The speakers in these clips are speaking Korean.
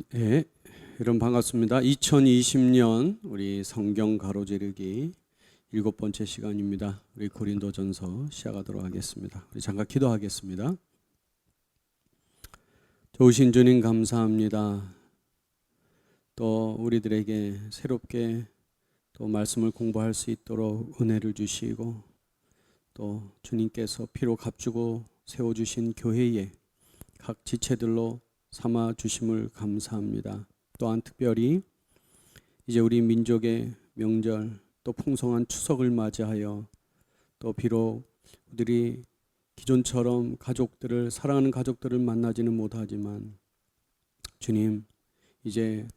네, 여러분 반갑습니다. 2020년 우리 성경 가로지르기 7번째 시간입니다. 우리 고린도전서 시작하도록 하겠습니다. 우리 잠깐 기도하겠습니다. 좋으신 주님 감사합니다. 또 우리들에게 새롭게 또 말씀을 공부할 수 있도록 은혜를 주시고 또 주님께서 피로 값주고 세워주신 교회에 각 지체들로 삼아 주심을 감사합니다. 또한 특별히 이제 우리 민족의 명절 또 풍성한 추석을 맞이하여 또 비록 우리들이 기존처럼 가족들을 사랑하는 가족들을 만나지는 못하지만 주님 이제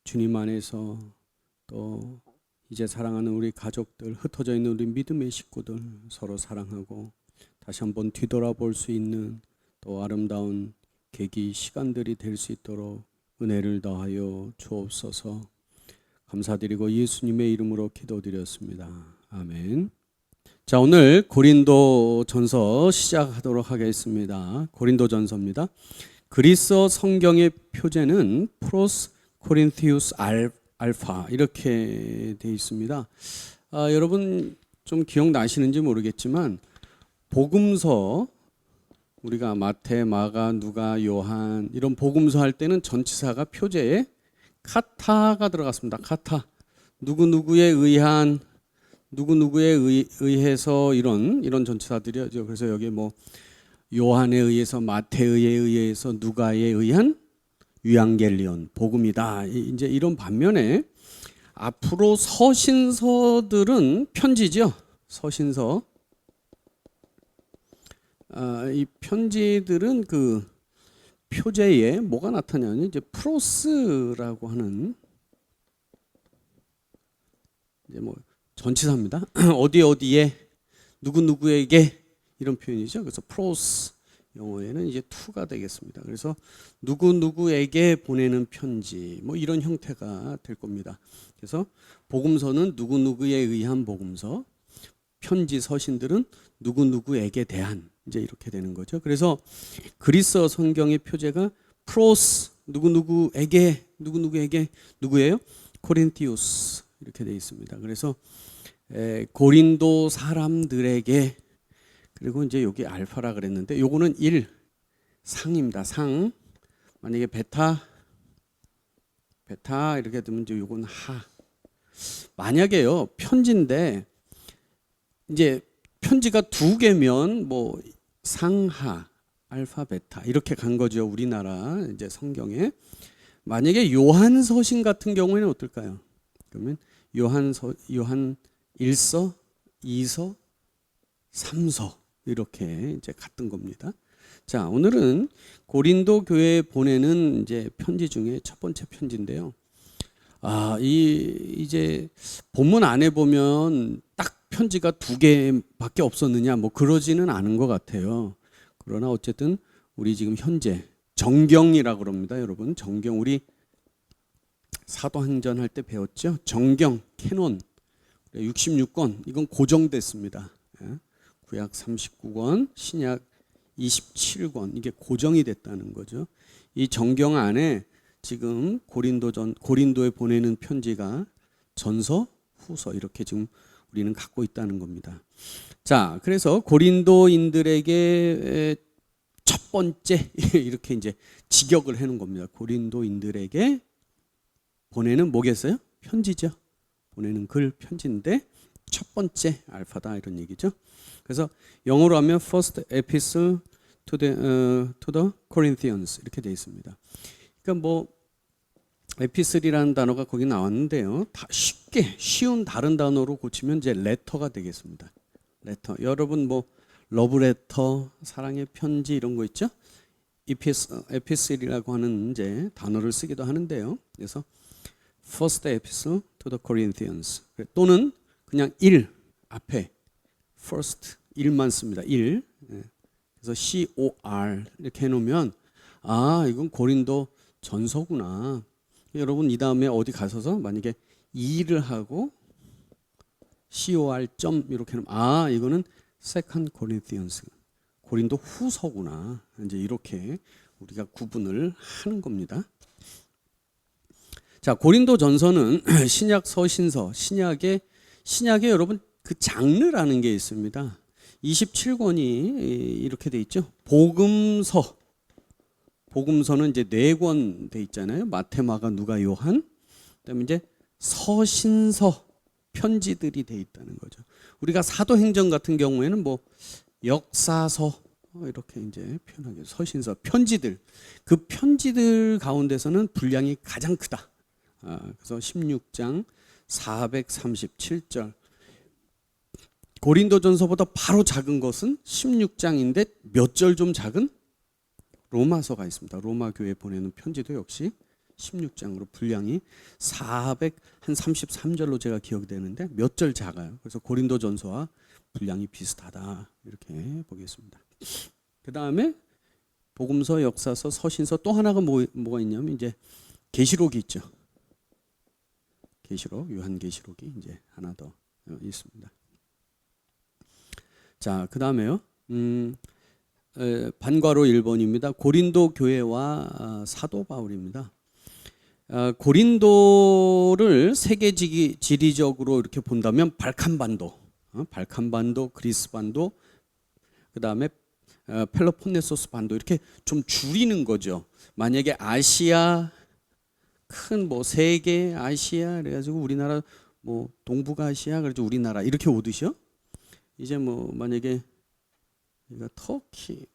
주님 안에서 또 이제 사랑하는 우리 가족들 흩어져 있는 우리 믿음의 식구들 서로 사랑하고 다시 한번 뒤돌아볼 수 있는 또 아름다운 계기 시간들이 될 수 있도록 은혜를 더하여 주옵소서. 감사드리고 예수님의 이름으로 기도드렸습니다. 아멘. 자, 오늘 고린도전서 시작하도록 하겠습니다. 고린도전서입니다. 그리스어 성경의 표제는 프로스 코린티우스 알파 이렇게 되어 있습니다. 여러분 좀 기억나시는지 모르겠지만 복음서 우리가 마태, 마가, 누가, 요한 이런 복음서 할 때는 전치사가 표제에 카타가 들어갔습니다. 카타. 누구누구에 의한, 누구누구에 의해서 이런 전치사들이죠. 그래서 여기 뭐 요한에 의해서, 마태에 의해서, 누가에 의한 유앙겔리온, 복음이다. 이제 이런 반면에 앞으로 서신서들은 편지죠. 서신서. 이 편지들은 그 표제에 뭐가 나타나냐면 이제 프로스라고 하는 이제 뭐 전치사입니다. 어디에 누구누구에게 이런 표현이죠. 그래서 프로스 영어에는 이제 to가 되겠습니다. 그래서 누구누구에게 보내는 편지 뭐 이런 형태가 될 겁니다. 그래서 복음서는 누구누구에 의한 복음서, 편지 서신들은 누구누구에게 대한 이제 이렇게 되는 거죠. 그래서 그리스어 성경의 표제가 프로스 누구누구에게 누구예요? 코린티우스 이렇게 되어 있습니다. 그래서 고린도 사람들에게 그리고 이제 여기 알파라 그랬는데 요거는 상입니다. 상. 만약에 베타 이렇게 되면 이제 요건 하. 만약에요 편지인데 이제 편지가 두 개면 뭐 상하, 알파, 베타 이렇게 간 거죠. 우리나라 이제 성경에. 만약에 요한서신 같은 경우에는 어떨까요? 그러면 요한 1서, 2서, 3서 이렇게 이제 갔던 겁니다. 자, 오늘은 고린도 교회에 보내는 이제 편지 중에 첫 번째 편지인데요. 이제 본문 안에 보면 딱 편지가 두 개밖에 없었느냐 뭐 그러지는 않은 것 같아요. 그러나 어쨌든 우리 지금 현재 정경이라고 그럽니다. 여러분 정경 우리 사도행전 할 때 배웠죠. 정경 캐논 66권 이건 고정됐습니다. 구약 39권 신약 27권 이게 고정이 됐다는 거죠. 이 정경 안에 지금 고린도에 보내는 편지가 전서, 후서 이렇게 지금 우리는 갖고 있다는 겁니다. 자, 그래서 고린도인들에게 첫 번째 이렇게 이제 직역을 해놓은 겁니다. 고린도인들에게 보내는 뭐겠어요? 편지죠. 보내는 글 편지인데 첫 번째 알파다 이런 얘기죠. 그래서 영어로 하면 First Epistle to the Corinthians 이렇게 되어 있습니다. 그러니까 뭐 에피슬이라는 단어가 거기 나왔는데요. 다 쉬운 다른 단어로 고치면 이제 레터가 되겠습니다. 레터. 여러분 뭐 러브레터, 사랑의 편지 이런 거 있죠? 에피슬이라고 하는 이제 단어를 쓰기도 하는데요. 그래서 First Epistle to the Corinthians 또는 그냥 앞에 First 1만 씁니다. 그래서 COR 이렇게 해놓으면 이건 고린도 전서구나. 여러분 이 다음에 어디 가셔서 만약에 2를 하고 COR 점 이렇게 하면 이거는 Second Corinthians 고린도 후서구나. 이제 이렇게 우리가 구분을 하는 겁니다. 자, 고린도전서는 신약 서신서, 신약에 여러분 그 장르라는 게 있습니다. 27권이 이렇게 돼 있죠. 복음서는 이제 4권 돼 있잖아요. 마태, 마가, 누가, 요한. 그다음에 이제 서신서, 편지들이 돼 있다는 거죠. 우리가 사도행전 같은 경우에는 뭐 역사서 이렇게 이제 표현하게 서신서, 편지들. 그 편지들 가운데서는 분량이 가장 크다. 그래서 16장 437절. 고린도전서보다 바로 작은 것은 16장인데 몇 절 좀 작은 로마서가 있습니다. 로마 교회에 보내는 편지도 역시 16장으로 분량이 433절로 제가 기억되는데 몇 절 작아요. 그래서 고린도전서와 분량이 비슷하다 이렇게 보겠습니다. 그 다음에 복음서, 역사서, 서신서 또 하나가 뭐가 있냐면 이제 계시록이 있죠. 계시록, 요한계시록이 이제 하나 더 있습니다. 자, 그 다음에요. 반괄호 1번입니다. 고린도 교회와 사도 바울입니다. 고린도를 세계 지리적으로 이렇게 본다면 발칸반도, 그리스 반도, 그 다음에 펠로폰네소스 반도 이렇게 좀 줄이는 거죠. 만약에 아시아 큰 뭐 세계 아시아 그래가지고 우리나라 뭐 동북아시아 그래서 우리나라 이렇게 오듯이요. 이제 뭐 만약에 터키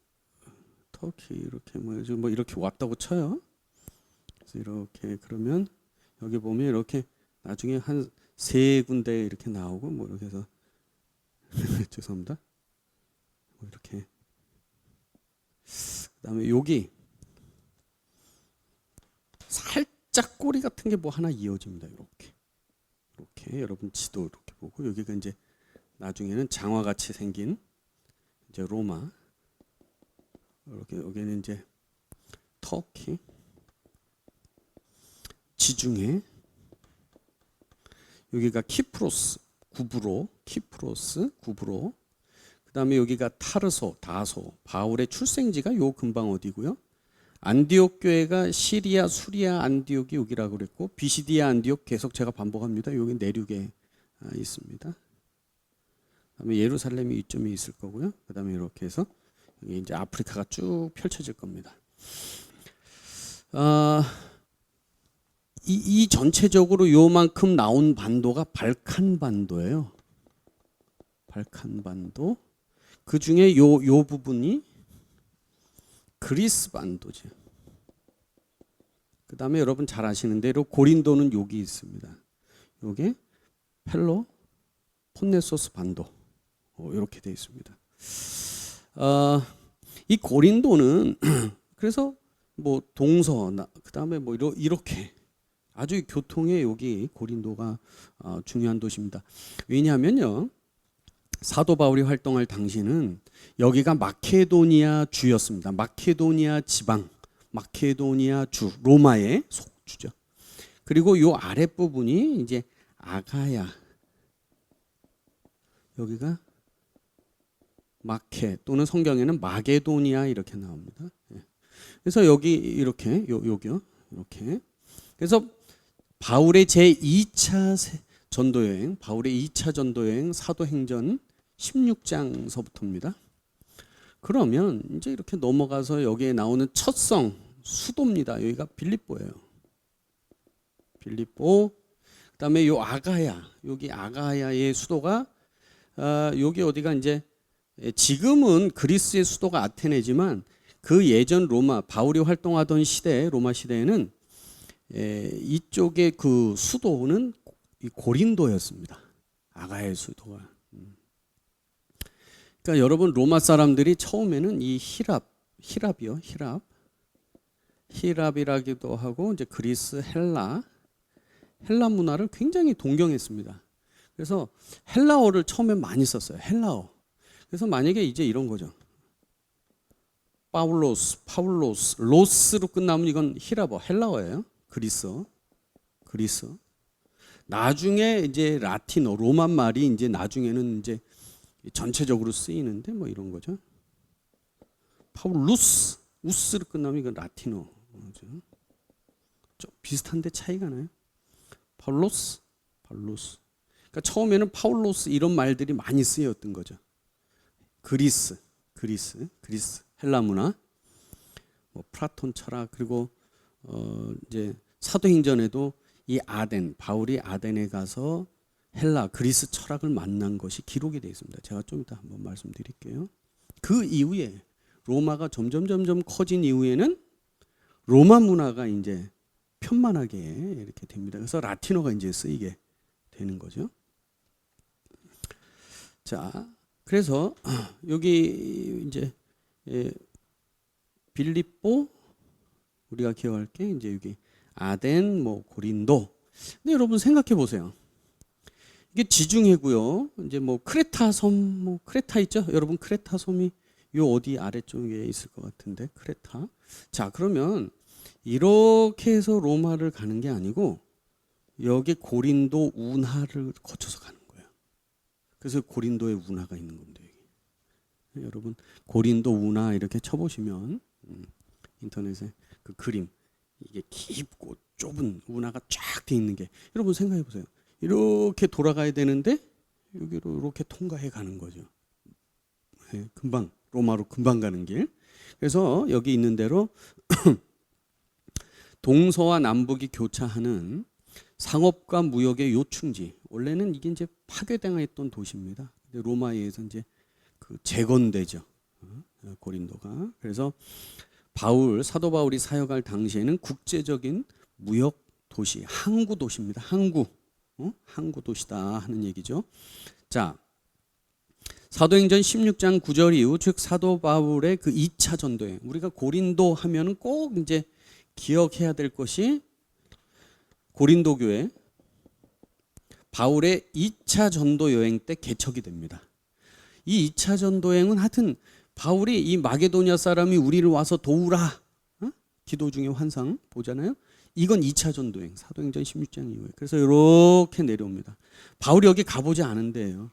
이렇게 뭐 이렇게 왔다고 쳐요. 그래서 이렇게 그러면 여기 보면 이렇게 나중에 한 3군데 이렇게 나오고 뭐 이렇게 해서 죄송합니다. 뭐 이렇게 그다음에 여기 살짝 꼬리 같은 게 뭐 하나 이어집니다. 이렇게 여러분 지도 이렇게 보고 여기가 이제 나중에는 장화같이 생긴 이제 로마 이렇게 여기는 이제 터키 지중해 여기가 키프로스 구브로 그다음에 여기가 다소 바울의 출생지가 요 근방 어디고요. 안디옥 교회가 시리아 수리아 안디옥이 여기라고 그랬고 비시디아 안디옥 계속 제가 반복합니다. 여기 내륙에 있습니다. 그다음에 예루살렘이 이쯤에 있을 거고요. 그다음에 이렇게 해서 여기 이제 아프리카가 쭉 펼쳐질 겁니다. 이 전체적으로 요만큼 나온 반도가 발칸 반도예요. 발칸 반도. 그 중에 요 부분이 그리스 반도죠. 그 다음에 여러분 잘 아시는 대로 고린도는 여기 있습니다. 요게 폰네소스 반도 이렇게 되어 있습니다. 이 고린도는 그래서 뭐 동서 그 다음에 뭐 이렇게 아주 교통에 여기 고린도가 중요한 도시입니다. 왜냐하면요. 사도 바울이 활동할 당시는 여기가 마케도니아 주였습니다. 마케도니아 지방, 마케도니아 주, 로마의 속주죠. 그리고 요 아랫부분이 이제 아가야. 여기가 마케 또는 성경에는 마게도니아 이렇게 나옵니다. 그래서 여기 이렇게 여기요. 이렇게. 그래서 바울의 제2차 전도여행, 바울의 2차 전도여행 사도행전 16장서부터입니다. 그러면 이제 이렇게 넘어가서 여기에 나오는 첫 성 수도입니다. 여기가 빌립보예요. 빌립보. 그다음에 요 아가야, 여기 아가야의 수도가 여기 어디가 이제 지금은 그리스의 수도가 아테네지만 그 예전 로마 바울이 활동하던 시대 로마 시대에는 이쪽의 그 수도는 고린도였습니다. 아가야의 수도가. 그러니까 여러분 로마 사람들이 처음에는 이 히랍이라기도 하고 이제 그리스 헬라 문화를 굉장히 동경했습니다. 그래서 헬라어를 처음에 많이 썼어요. 헬라어. 그래서 만약에 이제 이런 거죠. 파울로스, 로스로 끝나면 이건 헬라어예요. 그리스. 나중에 이제 라틴어, 로만 말이 이제 나중에는 이제 전체적으로 쓰이는데 뭐 이런 거죠. 우스로 끝나면 이건 라틴어. 좀 비슷한데 차이가 나요. 파울로스. 그러니까 처음에는 파울로스 이런 말들이 많이 쓰였던 거죠. 그리스, 헬라 문화, 뭐 플라톤 철학, 그리고 이제 사도행전에도 이 바울이 아덴에 가서 헬라, 그리스 철학을 만난 것이 기록이 되어 있습니다. 제가 좀 이따 한번 말씀드릴게요. 그 이후에 로마가 점점 커진 이후에는 로마 문화가 이제 편만하게 이렇게 됩니다. 그래서 라틴어가 이제 쓰이게 되는 거죠. 자, 그래서 여기 이제 빌립보 우리가 기억할 게 이제 여기 아덴, 뭐 고린도. 근데 여러분 생각해 보세요. 이게 지중해고요. 이제 뭐 크레타 섬, 뭐 크레타 있죠? 여러분 크레타 섬이 요 어디 아래쪽에 있을 것 같은데 크레타. 자, 그러면 이렇게 해서 로마를 가는 게 아니고 여기 고린도 운하를 거쳐서 가는 거예요. 그래서 고린도에 운하가 있는 겁니다. 여기. 여러분 고린도 운하 이렇게 쳐보시면 인터넷에 그 그림 이게 깊고 좁은 운하가 쫙 돼 있는 게 여러분 생각해 보세요. 이렇게 돌아가야 되는데 여기로 이렇게 통과해 가는 거죠. 네, 금방 로마로 금방 가는 길. 그래서 여기 있는 대로 동서와 남북이 교차하는 상업과 무역의 요충지. 원래는 이게 이제 파괴당했던 도시입니다. 근데 로마에 의해서 이제 그 재건되죠. 고린도가. 그래서 사도 바울이 사역할 당시에는 국제적인 무역 도시, 항구 도시입니다. 항구 도시다 하는 얘기죠. 자, 사도행전 16장 9절 이후, 즉 사도 바울의 그 2차 전도행. 우리가 고린도 하면은 꼭 이제 기억해야 될 것이 고린도 교회 바울의 2차 전도 여행 때 개척이 됩니다. 이 2차 전도 여행은 하여튼 바울이 이 마게도니아 사람이 우리를 와서 도우라. 기도 중에 환상 보잖아요. 이건 2차 전도행, 사도행전 16장 이후에. 그래서 이렇게 내려옵니다. 바울이 여기 가보지 않은데요.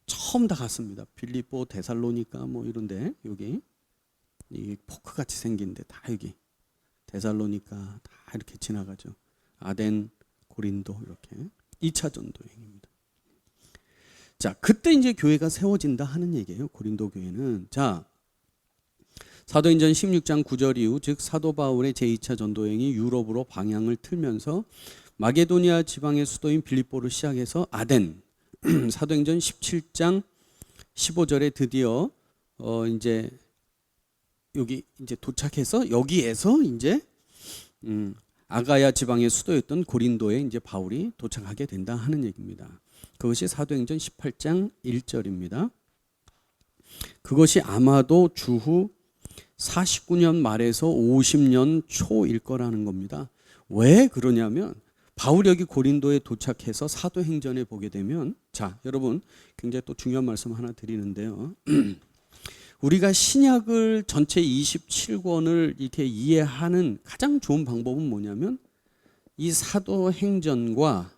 처음 다 갔습니다. 빌립보, 데살로니가 뭐 이런데 여기 이 포크 같이 생긴데 다 여기 데살로니가 다 이렇게 지나가죠. 아덴, 고린도 이렇게 2차 전도행입니다. 자, 그때 이제 교회가 세워진다 하는 얘기예요. 고린도 교회는. 자, 사도행전 16장 9절 이후, 즉 사도 바울의 제2차 전도행이 유럽으로 방향을 틀면서 마게도니아 지방의 수도인 빌립보를 시작해서 아덴, 사도행전 17장 15절에 드디어 이제 여기 이제 도착해서 여기에서 이제 아가야 지방의 수도였던 고린도에 이제 바울이 도착하게 된다 하는 얘기입니다. 그것이 사도행전 18장 1절입니다. 그것이 아마도 주후 49년 말에서 50년 초일 거라는 겁니다. 왜 그러냐면 바울이 여기 고린도에 도착해서 사도행전에 보게 되면, 자, 여러분 굉장히 또 중요한 말씀 하나 드리는데요. 우리가 신약을 전체 27권을 이렇게 이해하는 가장 좋은 방법은 뭐냐면 이 사도행전과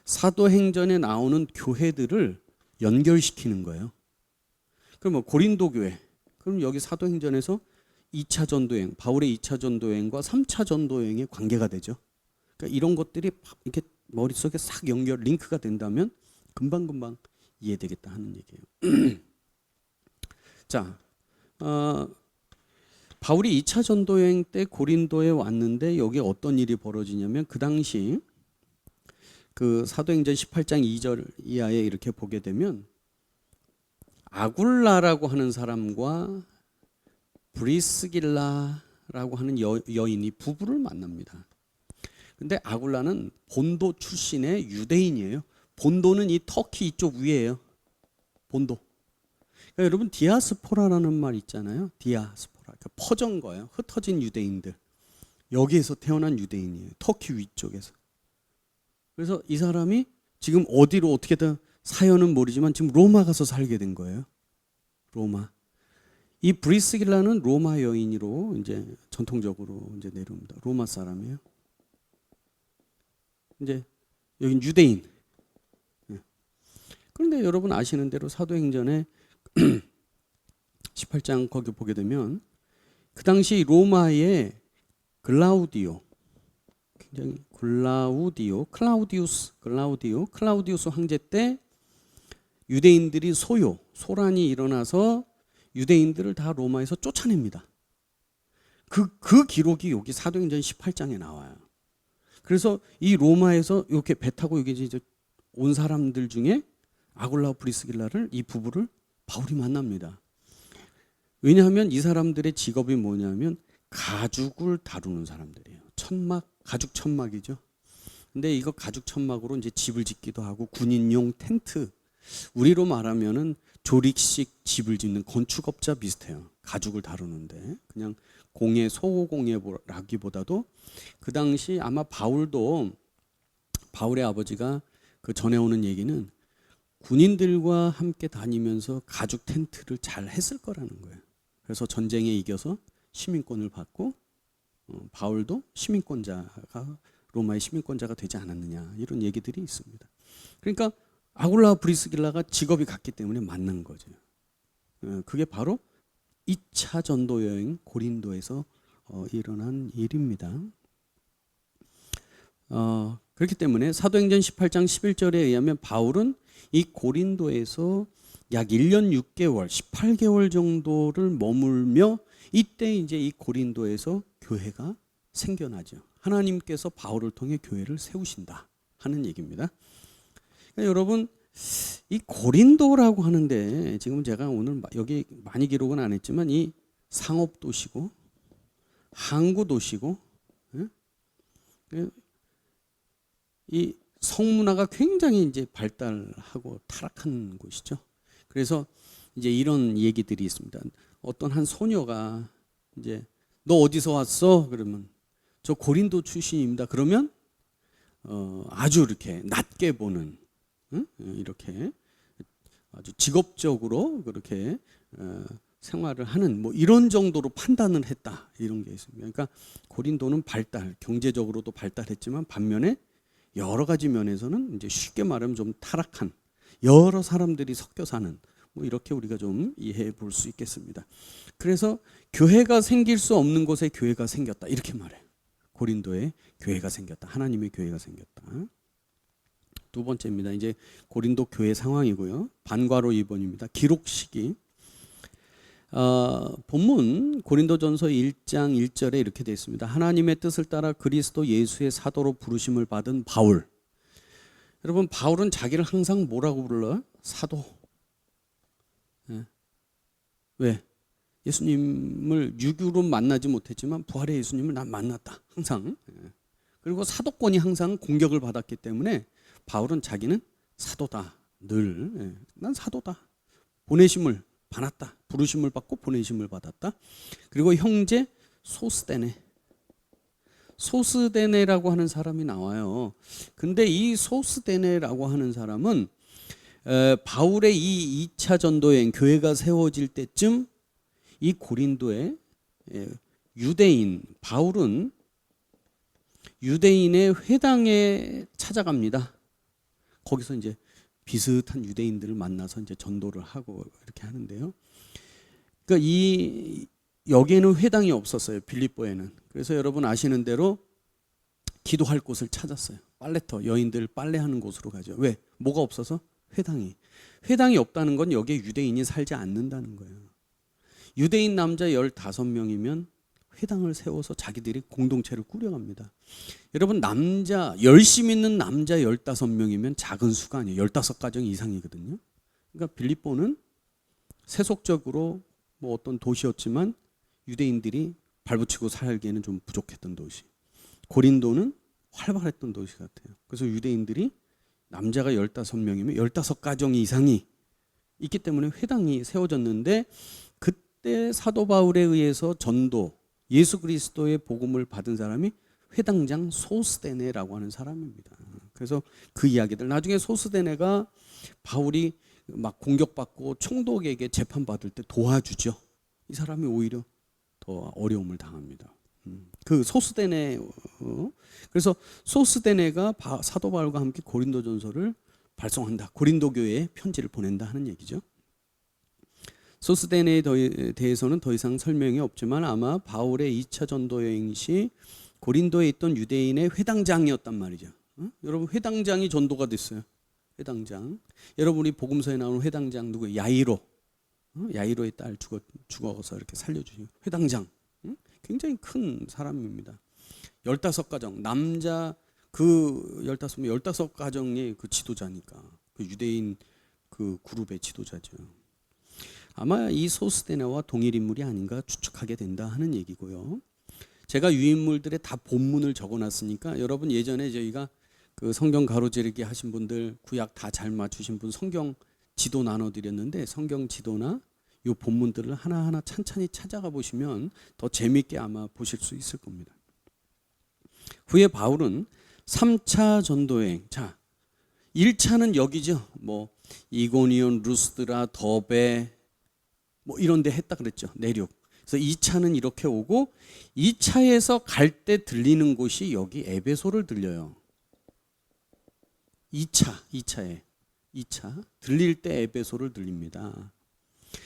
사도행전에 나오는 교회들을 연결시키는 거예요. 그럼 뭐 고린도 교회, 그럼 여기 사도행전에서 2차 전도행, 바울의 2차 전도행과 3차 전도행의 관계가 되죠. 그러니까 이런 것들이 이렇게 머릿속에 싹 링크가 된다면 금방금방 이해되겠다 하는 얘기예요. 자, 바울이 2차 전도여행 때 고린도에 왔는데 여기 어떤 일이 벌어지냐면 그 당시 그 사도행전 18장 2절 이하에 이렇게 보게 되면 아굴라라고 하는 사람과 브리스길라라고 하는 여인이 부부를 만납니다. 근데 아굴라는 본도 출신의 유대인이에요. 본도는 이 터키 이쪽 위에요. 본도. 그러니까 여러분 디아스포라라는 말 있잖아요. 디아스포라. 그러니까 퍼진 거예요. 흩어진 유대인들. 여기에서 태어난 유대인이에요. 터키 위쪽에서. 그래서 이 사람이 지금 어디로 어떻게든 사연은 모르지만 지금 로마 가서 살게 된 거예요. 로마. 이 브리스길라는 로마 여인으로 이제 전통적으로 이제 내려옵니다. 로마 사람이에요. 이제 여긴 유대인. 그런데 여러분 아시는 대로 사도행전에 18장 거기 보게 되면 그 당시 로마의 글라우디오, 굉장히 클라우디우스 황제 때 유대인들이 소란이 일어나서 유대인들을 다 로마에서 쫓아냅니다. 그 기록이 여기 사도행전 18장에 나와요. 그래서 이 로마에서 이렇게 배 타고 여기 이제 온 사람들 중에 아굴라 브리스길라를 이 부부를 바울이 만납니다. 왜냐하면 이 사람들의 직업이 뭐냐면 가죽을 다루는 사람들이에요. 가죽 천막이죠. 근데 이거 가죽 천막으로 이제 집을 짓기도 하고 군인용 텐트, 우리로 말하면은 조립식 집을 짓는 건축업자 비슷해요. 가죽을 다루는데 그냥 소공예라기보다도 그 당시 아마 바울의 아버지가 그 전해오는 얘기는 군인들과 함께 다니면서 가죽 텐트를 잘 했을 거라는 거예요. 그래서 전쟁에 이겨서 시민권을 받고 바울도 로마의 시민권자가 되지 않았느냐, 이런 얘기들이 있습니다. 그러니까 아굴라 브리스길라가 직업이 같기 때문에 만난 거죠. 그게 바로 2차 전도 여행 고린도에서 일어난 일입니다. 그렇기 때문에 사도행전 18장 11절에 의하면 바울은 이 고린도에서 약 1년 6개월, 18개월 정도를 머물며 이때 이제 이 고린도에서 교회가 생겨나죠. 하나님께서 바울을 통해 교회를 세우신다 하는 얘기입니다. 그러니까 여러분, 이 고린도라고 하는데 지금 제가 오늘 여기 많이 기록은 안 했지만 이 상업 도시고 항구 도시고 이 성문화가 굉장히 이제 발달하고 타락한 곳이죠. 그래서 이제 이런 얘기들이 있습니다. 어떤 한 소녀가 이제 너 어디서 왔어? 그러면 저 고린도 출신입니다. 그러면 아주 이렇게 낮게 보는, 이렇게 아주 직업적으로 그렇게 생활을 하는 뭐 이런 정도로 판단을 했다, 이런 게 있습니다. 그러니까 고린도는 경제적으로도 발달했지만 반면에 여러 가지 면에서는 이제 쉽게 말하면 좀 타락한, 여러 사람들이 섞여 사는, 뭐 이렇게 우리가 좀 이해해 볼 수 있겠습니다. 그래서 교회가 생길 수 없는 곳에 교회가 생겼다, 이렇게 말해요. 고린도에 교회가 생겼다, 하나님의 교회가 생겼다. 두 번째입니다. 이제 고린도 교회 상황이고요. 반괄호 2번입니다. 기록 시기. 본문 고린도전서 1장 1절에 이렇게 되어 있습니다. 하나님의 뜻을 따라 그리스도 예수의 사도로 부르심을 받은 바울. 여러분, 바울은 자기를 항상 뭐라고 불러요? 사도. 왜? 예수님을 육유로 만나지 못했지만 부활의 예수님을 난 만났다, 항상. 그리고 사도권이 항상 공격을 받았기 때문에 바울은 자기는 사도다, 늘. 난 사도다. 보내심을 받았다, 부르심을 받고 보내심을 받았다. 그리고 형제 소스데네라고 하는 사람이 나와요. 근데 이 소스데네라고 하는 사람은 바울의 이 2차 전도여행, 교회가 세워질 때쯤 이 고린도에 바울은 유대인의 회당에 찾아갑니다. 거기서 이제 비슷한 유대인들을 만나서 이제 전도를 하고 이렇게 하는데요. 그러니까 여기에는 회당이 없었어요, 빌립보에는. 그래서 여러분 아시는 대로 기도할 곳을 찾았어요. 빨래터, 여인들 빨래하는 곳으로 가죠. 왜? 뭐가 없어서? 회당이 없다는 건 여기에 유대인이 살지 않는다는 거예요. 유대인 남자 15명이면 회당을 세워서 자기들이 공동체를 꾸려갑니다. 여러분, 열심 있는 남자 15명이면 작은 수가 아니에요. 15가정 이상이거든요. 그러니까 빌립보는 세속적으로 뭐 어떤 도시였지만 유대인들이 발붙이고 살기에는 좀 부족했던 도시. 고린도는 활발했던 도시 같아요. 그래서 유대인들이 남자가 15명이면 15가정 이상이 있기 때문에 회당이 세워졌는데, 그때 사도 바울에 의해서 예수 그리스도의 복음을 받은 사람이 회당장 소스데네라고 하는 사람입니다. 그래서 그 이야기들, 나중에 소스데네가 바울이 막 공격받고 총독에게 재판받을 때 도와주죠. 이 사람이 오히려 더 어려움을 당합니다. 그 소스데네, 그래서 소스데네가 사도 바울과 함께 고린도전서를 발송한다, 고린도 교회에 편지를 보낸다 하는 얘기죠. 소스데네에 대해서는 더 이상 설명이 없지만 아마 바울의 2차 전도 여행 시 고린도에 있던 유대인의 회당장이었단 말이죠. 여러분 회당장이 전도가 됐어요. 회당장. 여러분이 복음서에 나오는 회당장 누구예요? 야이로. 야이로의 딸 죽어서 이렇게 살려주신 회당장. 굉장히 큰 사람입니다. 15가정 남자 그 15가정의 그 지도자니까 그 유대인 그 그룹의 지도자죠. 아마 이 소스데나와 동일 인물이 아닌가 추측하게 된다 하는 얘기고요. 제가 유인물들의 다 본문을 적어놨으니까 여러분 예전에 저희가 그 성경 가로지르기 하신 분들 구약 다 잘 맞추신 분 성경 지도 나눠드렸는데 성경 지도나 이 본문들을 하나하나 찬찬히 찾아가 보시면 더 재미있게 아마 보실 수 있을 겁니다. 후에 바울은 3차 전도여행. 자, 1차는 여기죠. 뭐 이고니온, 루스드라, 더베 뭐 이런 데 했다 그랬죠. 내륙. 그래서 2차는 이렇게 오고 2차에서 갈 때 들리는 곳이 여기 에베소를 들려요. 2차 들릴 때 에베소를 들립니다.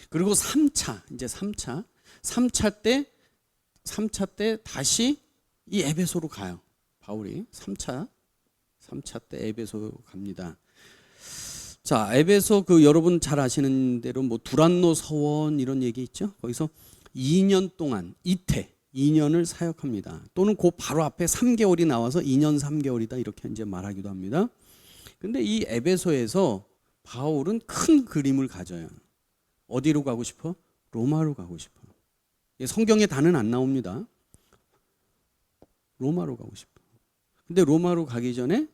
그리고 3차 이제 3차 때 다시 이 에베소로 가요. 바울이 3차 때 에베소 갑니다. 자, 에베소 그 여러분 잘 아시는 대로 뭐 두란노 서원 이런 얘기 있죠. 거기서 2년 동안 2년을 사역합니다. 또는 그 바로 앞에 3개월이 나와서 2년 3개월이다 이렇게 이제 말하기도 합니다. 근데 이 에베소에서 바울은 큰 그림을 가져요. 어디로 가고 싶어? 로마로 가고 싶어. 성경에 다는 안 나옵니다. 로마로 가고 싶어. 근데 로마로 가기 전에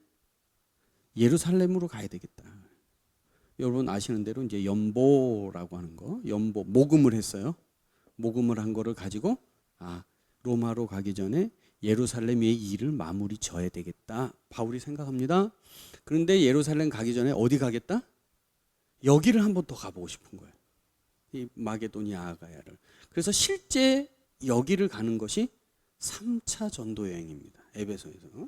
예루살렘으로 가야 되겠다. 여러분 아시는 대로 이제 연보라고 하는 거, 연보 모금을 했어요. 모금을 한 거를 가지고 로마로 가기 전에 예루살렘의 일을 마무리 져야 되겠다. 바울이 생각합니다. 그런데 예루살렘 가기 전에 어디 가겠다? 여기를 한번 더 가보고 싶은 거예요. 이 마게도니아 아가야를. 그래서 실제 여기를 가는 것이 3차 전도 여행입니다. 에베소에서.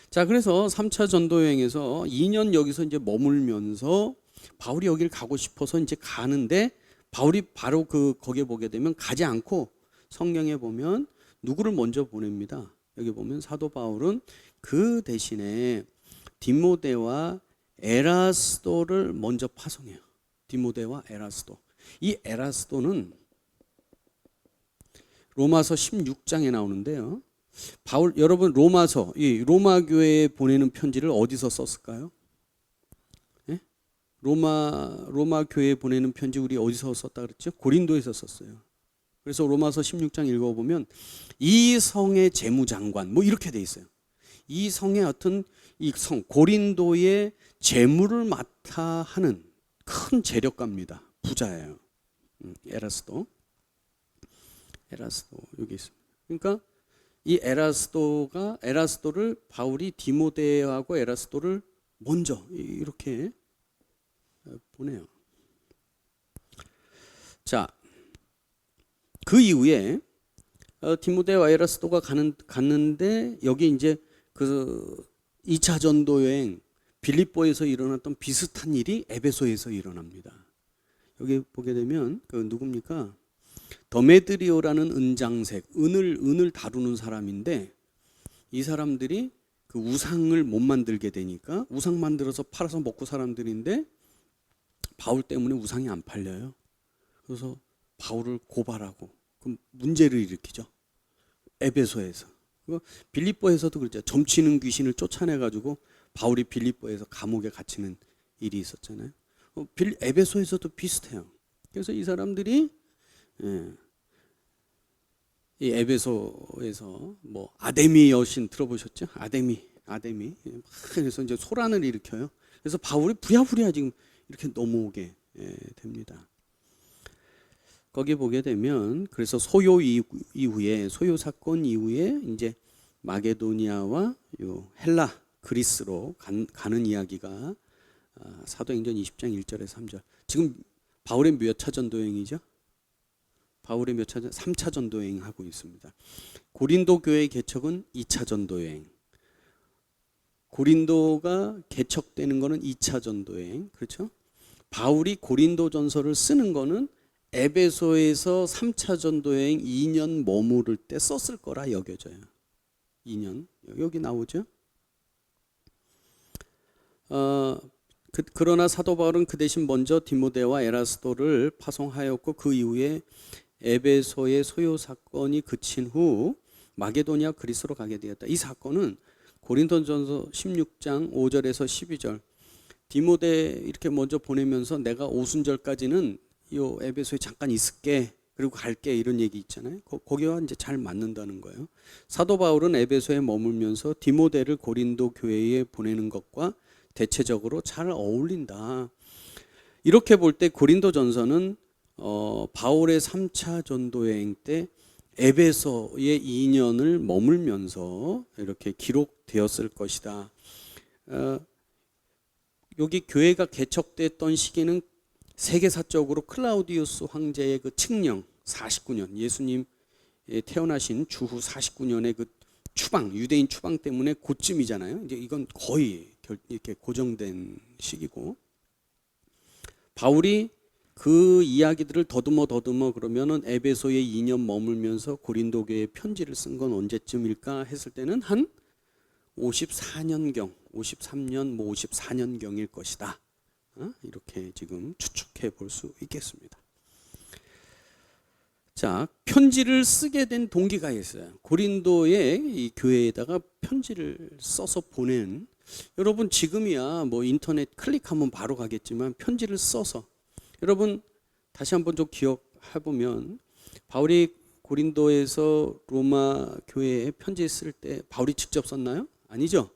자, 그래서 3차 전도 여행에서 2년 여기서 이제 머물면서 바울이 여기를 가고 싶어서 이제 가는데 바울이 바로 거기에 보게 되면 가지 않고 성경에 보면 누구를 먼저 보냅니다. 여기 보면 사도 바울은 그 대신에 디모데와 에라스도를 먼저 파송해요. 디모데와 에라스도. 이 에라스도는 로마서 16장에 나오는데요. 바울 여러분 로마서 이 로마 교회에 보내는 편지를 어디서 썼을까요? 예? 로마 교회에 보내는 편지 우리 어디서 썼다 그랬죠? 고린도에서 썼어요. 그래서 로마서 16장 읽어보면 이 성의 재무장관 뭐 이렇게 돼 있어요. 이 성의 어떤 이 성 고린도의 재무를 맡아 하는 큰 재력가입니다. 부자예요. 에라스도 여기 있습니다. 그러니까 이 에라스도를 바울이 디모데하고 에라스도를 먼저 이렇게 보내요. 자, 그 이후에 디모데와 에라스도가 갔는데 여기 이제 그 2차 전도 여행 빌립보에서 일어났던 비슷한 일이 에베소에서 일어납니다. 여기 보게 되면 그 누굽니까? 더메드리오라는 은장색, 은을 다루는 사람인데 이 사람들이 그 우상을 못 만들게 되니까 우상 만들어서 팔아서 먹고 사람들인데 바울 때문에 우상이 안 팔려요. 그래서 바울을 고발하고 그 문제를 일으키죠. 에베소에서. 빌립보에서도 그랬죠. 점치는 귀신을 쫓아내가지고 바울이 빌립보에서 감옥에 갇히는 일이 있었잖아요. 에베소에서도 비슷해요. 그래서 이 사람들이 이 에베소에서 뭐 아데미 여신 들어보셨죠? 아데미. 그래서 이제 소란을 일으켜요. 그래서 바울이 부랴부랴 지금 이렇게 넘어오게 됩니다. 거기 보게 되면 그래서 소요 사건 이후에 이제 마게도니아와 요 헬라 그리스로 가는 이야기가 사도행전 20장 1절에서 3절. 지금 바울의 몇 차 전도 여행이죠? 바울의 몇 차 3차 전도 여행 하고 있습니다. 고린도 교회 개척은 2차 전도 여행. 고린도가 개척되는 거는 2차 전도 여행. 그렇죠? 바울이 고린도 전서를 쓰는 거는 에베소에서 3차 전도 여행 2년 머무를 때 썼을 거라 여겨져요. 2년. 여기 나오죠. 그러나 사도 바울은 그 대신 먼저 디모데와 에라스도를 파송하였고 그 이후에 에베소의 소요 사건이 그친 후 마게도니아 그리스로 가게 되었다. 이 사건은 고린도전서 16장 5절에서 12절 디모데 이렇게 먼저 보내면서 내가 오순절까지는 이 에베소에 잠깐 있을게 그리고 갈게 이런 얘기 있잖아요. 거기와 이제 잘 맞는다는 거예요. 사도 바울은 에베소에 머물면서 디모데를 고린도 교회에 보내는 것과 대체적으로 잘 어울린다. 이렇게 볼 때 고린도전서는 바울의 3차 전도 여행 때 에베소에 2년을 머물면서 이렇게 기록되었을 것이다. 여기 교회가 개척됐던 시기는 세계사적으로 클라우디우스 황제의 그 칙령 49년 예수님 태어나신 주후 49년의 그 추방 유대인 추방 때문에 그쯤이잖아요. 이제 이건 거의 이렇게 고정된 시기고 바울이 그 이야기들을 더듬어 그러면은 에베소에 2년 머물면서 고린도 교회에 편지를 쓴 건 언제쯤일까 했을 때는 한 54년경, 53년, 54년경일 것이다. 이렇게 지금 추측해 볼 수 있겠습니다. 자, 편지를 쓰게 된 동기가 있어요. 고린도의 이 교회에다가 편지를 써서 보낸 여러분 지금이야 뭐 인터넷 클릭하면 바로 가겠지만 편지를 써서 여러분 다시 한번 좀 기억해 보면 바울이 고린도에서 로마 교회에 편지 쓸 때 바울이 직접 썼나요? 아니죠.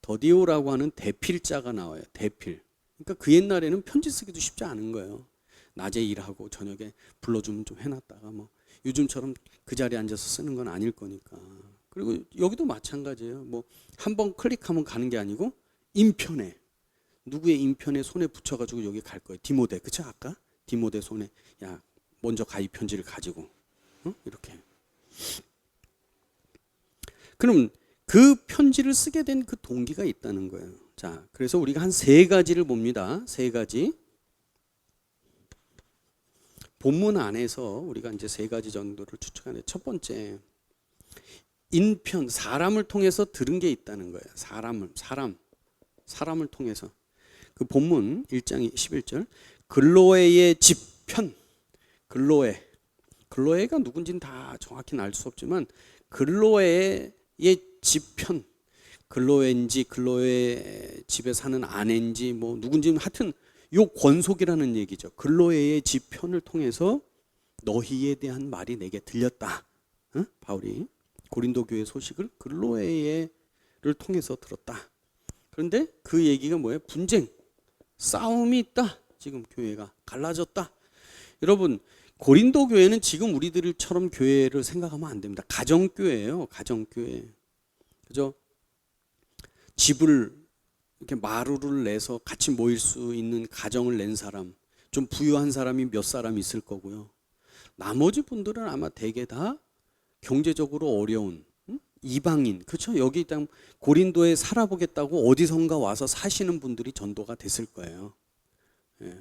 더디오라고 하는 대필자가 나와요. 대필. 그러니까 그 옛날에는 편지 쓰기도 쉽지 않은 거예요. 낮에 일하고 저녁에 불러주면 좀 해놨다가 뭐 요즘처럼 그 자리에 앉아서 쓰는 건 아닐 거니까. 그리고 여기도 마찬가지예요. 뭐 한 번 클릭하면 가는 게 아니고 인편에 누구의 인편에 손에 붙여가지고 여기 갈 거예요. 디모데, 그쵸? 아까 디모데 손에 야 먼저 가 이 편지를 가지고 이렇게. 그럼 그 편지를 쓰게 된 그 동기가 있다는 거예요. 자, 그래서 우리가 한 세 가지를 봅니다. 세 가지. 본문 안에서 우리가 이제 세 가지 정도를 추측하는데 첫 번째 인편 사람을 통해서 들은 게 있다는 거예요. 사람을 통해서 그 본문 1장 11절 글로에의 집편 글로에가 누군지는 다 정확히는 알 수 없지만 글로에의 집편 글로에인지 글로에 집에 사는 아내인지 뭐 누군지 하여튼 요 권속이라는 얘기죠. 글로에의 집편을 통해서 너희에 대한 말이 내게 들렸다. 바울이 고린도 교회 소식을 글로에를 통해서 들었다. 그런데 그 얘기가 뭐예요? 분쟁, 싸움이 있다. 지금 교회가 갈라졌다. 여러분 고린도 교회는 지금 우리들처럼 교회를 생각하면 안 됩니다. 가정교회예요. 가정교회. 그죠? 집을 이렇게 마루를 내서 같이 모일 수 있는 가정을 낸 사람, 좀 부유한 사람이 몇 사람 있을 거고요. 나머지 분들은 아마 대개 다 경제적으로 어려운 이방인, 그렇죠? 여기 일단 고린도에 살아보겠다고 어디선가 와서 사시는 분들이 전도가 됐을 거예요. 예.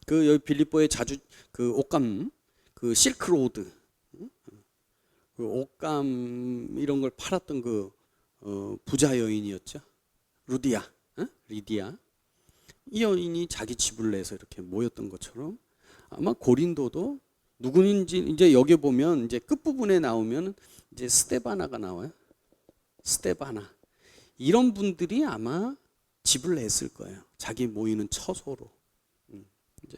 그 여기 빌립보에 자주 그 옷감, 그 실크로드, 그 옷감 이런 걸 팔았던 그 부자 여인이었죠. 리디아. 이 여인이 자기 집을 내서 이렇게 모였던 것처럼 아마 고린도도 누구인지 이제 여기 보면 이제 끝부분에 나오면 이제 스데바나가 나와요. 스데바나. 이런 분들이 아마 집을 냈을 거예요. 자기 모이는 처소로. 이제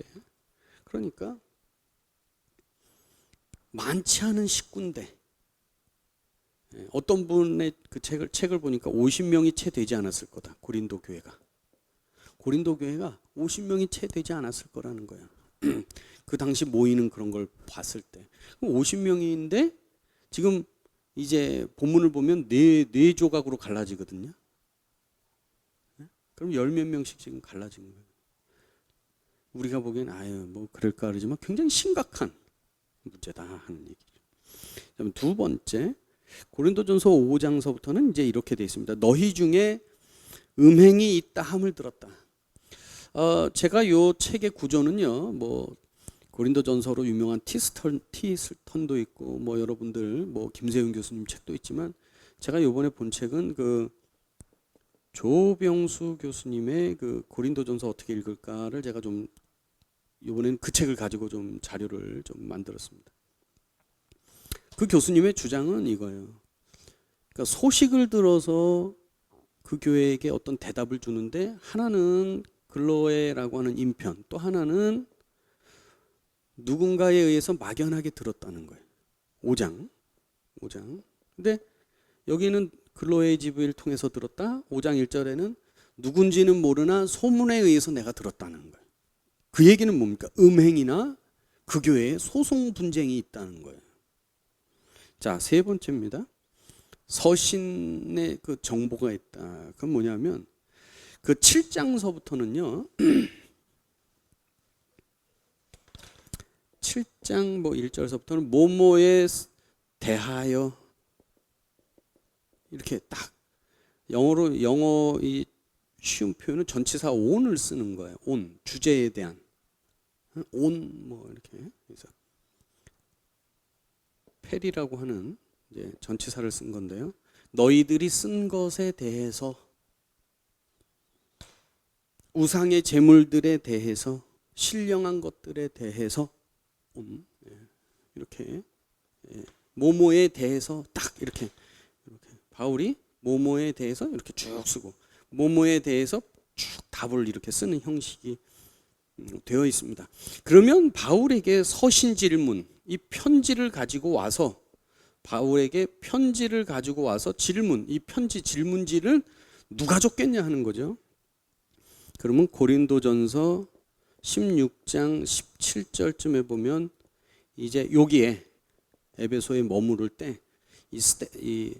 그러니까 많지 않은 식구인데 어떤 분의 그 책을 보니까 50명이 채 되지 않았을 거다. 고린도 교회가 50명이 채 되지 않았을 거라는 거야. 그 당시 모이는 그런 걸 봤을 때 50명인데 지금 이제 본문을 보면 네 조각으로 갈라지거든요. 그럼 10몇 명씩 지금 갈라진 거예요. 우리가 보기엔 뭐 그럴까 그러지만 굉장히 심각한 문제다 하는 얘기죠. 두 번째 고린도전서 5장서부터는 이제 이렇게 되어 있습니다. 너희 중에 음행이 있다 함을 들었다. 제가 요 책의 구조는요, 뭐 고린도전서로 유명한 티스턴도 있고 뭐 여러분들 뭐 김세윤 교수님 책도 있지만 제가 이번에 본 책은 그 조병수 교수님의 그 고린도전서 어떻게 읽을까를 제가 좀 이번에는 그 책을 가지고 좀 자료를 좀 만들었습니다. 그 교수님의 주장은 이거예요. 그러니까 소식을 들어서 그 교회에게 어떤 대답을 주는데 하나는 글로에라고 하는 인편, 또 하나는 누군가에 의해서 막연하게 들었다는 거예요. 5장. 근데 여기는 글로의 집을 통해서 들었다. 5장 1절에는 누군지는 모르나 소문에 의해서 내가 들었다는 거예요. 그 얘기는 뭡니까? 음행이나 그 교회에 소송 분쟁이 있다는 거예요. 자, 세 번째입니다. 서신의 그 정보가 있다. 그건 뭐냐면 그 7장서부터는요. 7장 뭐 1절서부터는 뭐뭐에 대하여 이렇게 딱 영어 이 쉬운 표현은 전치사 on을 쓰는 거예요. on 주제에 대한 on 뭐 이렇게 그래서 페리라고 하는 이제 전치사를 쓴 건데요. 너희들이 쓴 것에 대해서 우상의 제물들에 대해서 신령한 것들에 대해서 이렇게 모모에 대해서 딱 이렇게 바울이 모모에 대해서 이렇게 쭉 쓰고 모모에 대해서 쭉 답을 이렇게 쓰는 형식이 되어 있습니다. 그러면 바울에게 서신 질문, 이 편지를 가지고 와서 바울에게 편지를 가지고 와서 질문, 이 편지 질문지를 누가 줬겠냐 하는 거죠. 그러면 고린도전서 16장 17절쯤에 보면 이제 여기에 에베소에 머무를 때 이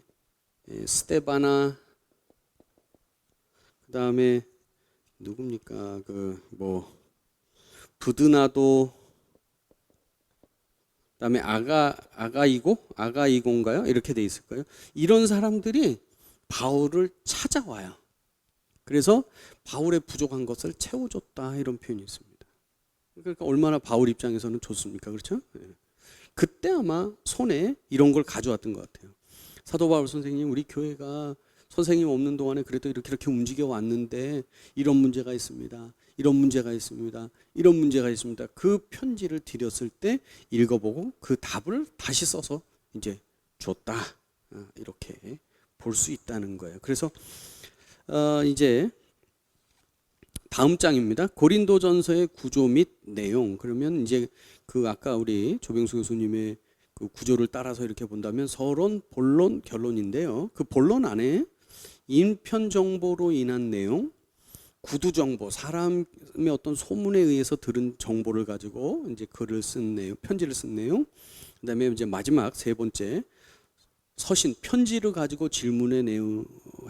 스테바나 그다음에 누굽니까 그 뭐 부드나도 그다음에 아가이고인가요? 이렇게 돼 있을 거예요. 이런 사람들이 바울을 찾아와요. 그래서 바울의 부족한 것을 채워줬다 이런 표현이 있습니다. 그러니까 얼마나 바울 입장에서는 좋습니까? 그렇죠? 그때 아마 손에 이런 걸 가져왔던 것 같아요. 사도 바울 선생님, 우리 교회가 선생님 없는 동안에 그래도 이렇게 움직여 왔는데 이런 문제가 있습니다. 이런 문제가 있습니다. 이런 문제가 있습니다. 그 편지를 드렸을 때 읽어보고 그 답을 다시 써서 이제 줬다. 이렇게 볼 수 있다는 거예요. 그래서 이제 다음 장입니다. 고린도전서의 구조 및 내용. 그러면 이제 그 아까 우리 조병수 교수님의 그 구조를 따라서 이렇게 본다면 서론, 본론, 결론인데요. 그 본론 안에 인편 정보로 인한 내용, 구두 정보, 사람의 어떤 소문에 의해서 들은 정보를 가지고 이제 글을 쓴 내용, 편지를 쓴 내용. 그다음에 이제 마지막 세 번째 서신, 편지를 가지고 질문에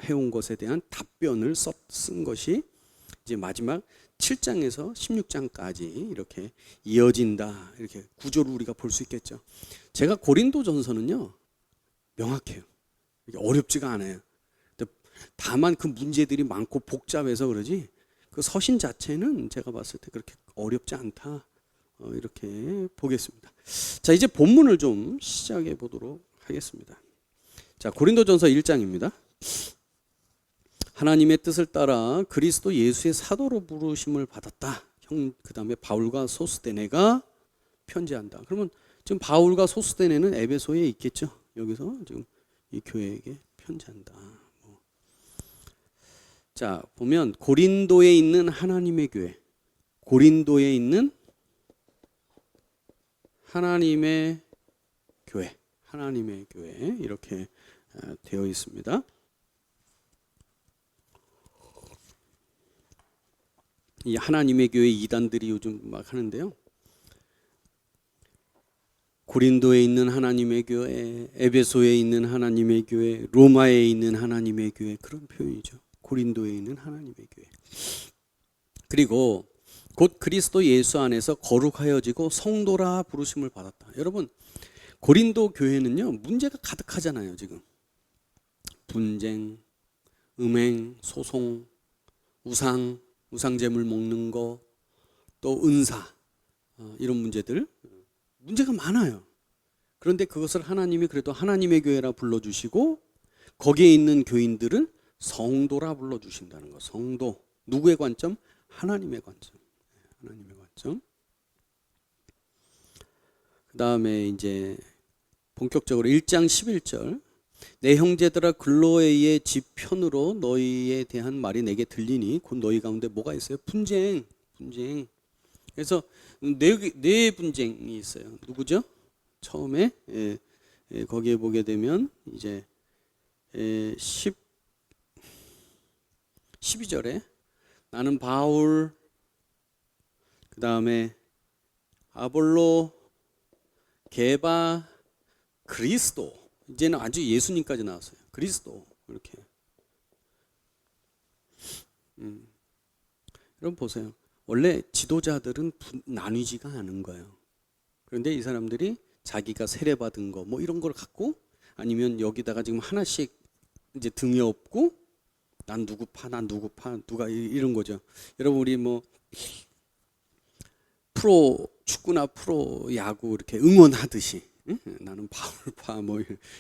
해온 것에 대한 답변을 쓴 것이 이제 마지막 7장에서 16장까지 이렇게 이어진다. 이렇게 구조를 우리가 볼 수 있겠죠. 제가 고린도전서는요 명확해요. 어렵지가 않아요. 다만 그 문제들이 많고 복잡해서 그러지 그 서신 자체는 제가 봤을 때 그렇게 어렵지 않다. 이렇게 보겠습니다. 자, 이제 본문을 좀 시작해 보도록 하겠습니다. 자, 고린도전서 1장입니다. 하나님의 뜻을 따라 그리스도 예수의 사도로 부르심을 받았다. 그 다음에 바울과 소스데네가 편지한다. 그러면 지금 바울과 소스데네는 에베소에 있겠죠. 여기서 지금 이 교회에게 편지한다. 자, 보면 고린도에 있는 하나님의 교회, 고린도에 있는 하나님의 교회, 하나님의 교회 이렇게 되어 있습니다. 이 하나님의 교회 이단들이 요즘 막 하는데요. 고린도에 있는 하나님의 교회, 에베소에 있는 하나님의 교회, 로마에 있는 하나님의 교회 그런 표현이죠. 고린도에 있는 하나님의 교회. 그리고 곧 그리스도 예수 안에서 거룩하여지고 성도라 부르심을 받았다. 여러분, 고린도 교회는요 문제가 가득하잖아요. 지금 분쟁, 음행, 소송, 우상제물 먹는 거, 또 은사, 이런 문제가 많아요. 그런데 그것을 하나님이 그래도 하나님의 교회라 불러주시고 거기에 있는 교인들은 성도라 불러주신다는 거. 성도. 누구의 관점? 하나님의 관점. 하나님의 관점. 그 다음에 이제 본격적으로 1장 11절. 내 형제들아 글로에의 집 편으로 너희에 대한 말이 내게 들리니 곧 너희 가운데 뭐가 있어요? 분쟁. 그래서 네 분쟁이 있어요. 누구죠? 처음에 거기에 보게 되면 이제 12절에 나는 바울, 그 다음에 아볼로, 게바, 그리스도. 이제는 아주 예수님까지 나왔어요. 그리스도 이렇게. 여러분 보세요. 원래 지도자들은 나뉘지가 않은 거예요. 그런데 이 사람들이 자기가 세례받은 거 뭐 이런 걸 갖고 아니면 여기다가 지금 하나씩 이제 등에 업고 난 누구 파 누가 이런 거죠. 여러분 우리 뭐 프로 축구나 프로 야구 이렇게 응원하듯이 응? 나는 바울파 뭐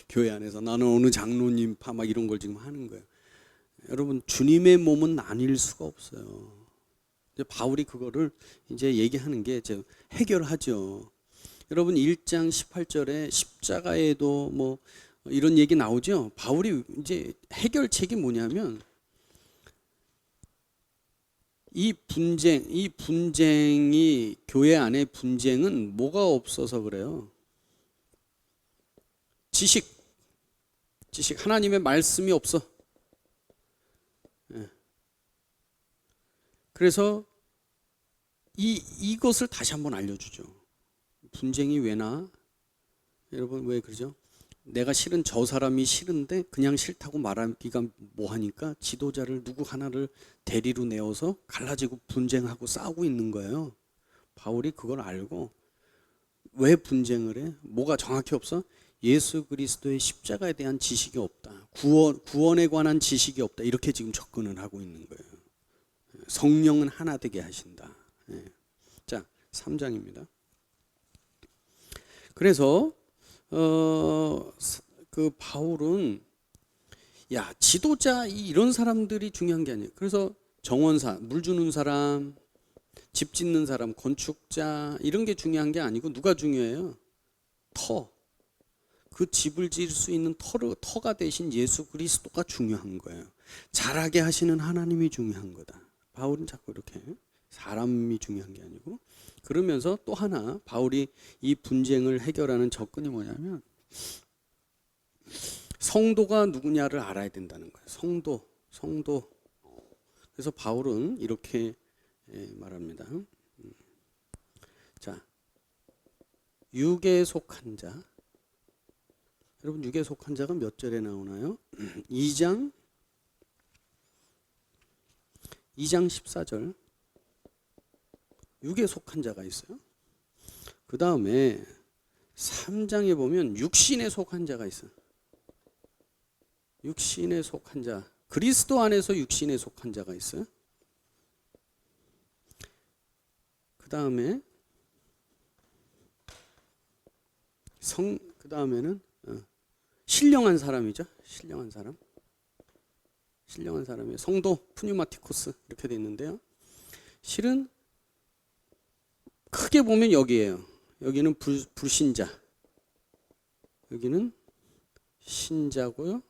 교회 안에서 나는 어느 장로님 파 막 이런 걸 지금 하는 거예요. 여러분 주님의 몸은 나뉠 수가 없어요. 이제 바울이 그거를 이제 얘기하는 게 이제 해결하죠. 여러분 1장 18절에 십자가에도 뭐 이런 얘기 나오죠. 바울이 이제 해결책이 뭐냐면 이 분쟁이 교회 안에 분쟁은 뭐가 없어서 그래요. 지식 하나님의 말씀이 없어. 그래서 이것을 다시 한번 알려주죠. 분쟁이 왜 나? 여러분 왜 그러죠? 내가 싫은 저 사람이 싫은데 그냥 싫다고 말하기가 뭐하니까 지도자를 누구 하나를 대리로 내어서 갈라지고 분쟁하고 싸우고 있는 거예요. 바울이 그걸 알고 왜 분쟁을 해? 뭐가 정확히 없어? 예수 그리스도의 십자가에 대한 지식이 없다. 구원에 관한 지식이 없다. 이렇게 지금 접근을 하고 있는 거예요. 성령은 하나 되게 하신다. 자, 3장입니다. 그래서 그 바울은 지도자 이런 사람들이 중요한 게 아니에요. 그래서 정원사, 물 주는 사람, 집 짓는 사람, 건축자 이런 게 중요한 게 아니고 누가 중요해요? 그 집을 지을 수 있는 터가 되신 예수 그리스도가 중요한 거예요. 잘하게 하시는 하나님이 중요한 거다. 바울은 자꾸 이렇게 사람이 중요한 게 아니고 그러면서 또 하나 바울이 이 분쟁을 해결하는 접근이 뭐냐면 성도가 누구냐를 알아야 된다는 거예요. 성도. 그래서 바울은 이렇게 말합니다. 자, 육에 속한 자. 여러분 육에 속한 자가 몇 절에 나오나요? 2장 14절. 육에 속한 자가 있어요. 그 다음에 3장에 보면 육신에 속한 자가 있어요. 육신에 속한 자. 그리스도 안에서 육신에 속한 자가 있어요. 그 다음에 그 다음에는 신령한 사람이죠. 신령한 사람이 성도 푸뉴마티코스 이렇게 돼 있는데요. 실은 크게 보면 여기에요. 여기는 불신자, 여기는 신자고요.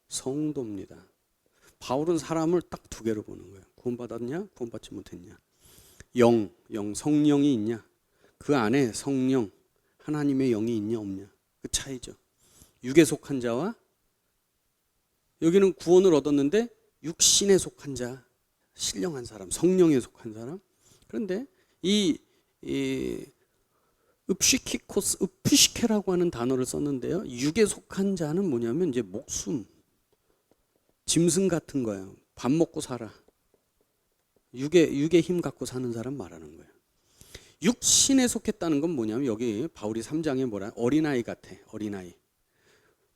성도입니다. 바울은 사람을 딱 두 개로 보는 거예요. 구원받았냐, 구원받지 못했냐. 성령이 있냐, 그 안에 성령, 하나님의 영이 있냐 없냐. 그 차이죠. 육에 속한 자와 여기는 구원을 얻었는데 육신에 속한 자, 신령한 사람, 성령에 속한 사람. 그런데 이 읍시케라고 하는 단어를 썼는데요. 육에 속한 자는 뭐냐면 이제 목숨, 짐승 같은 거예요. 밥 먹고 살아. 육의 힘 갖고 사는 사람 말하는 거예요. 육신에 속했다는 건 뭐냐면 여기 바울이 3장에 뭐라 어린아이 같아. 어린아이.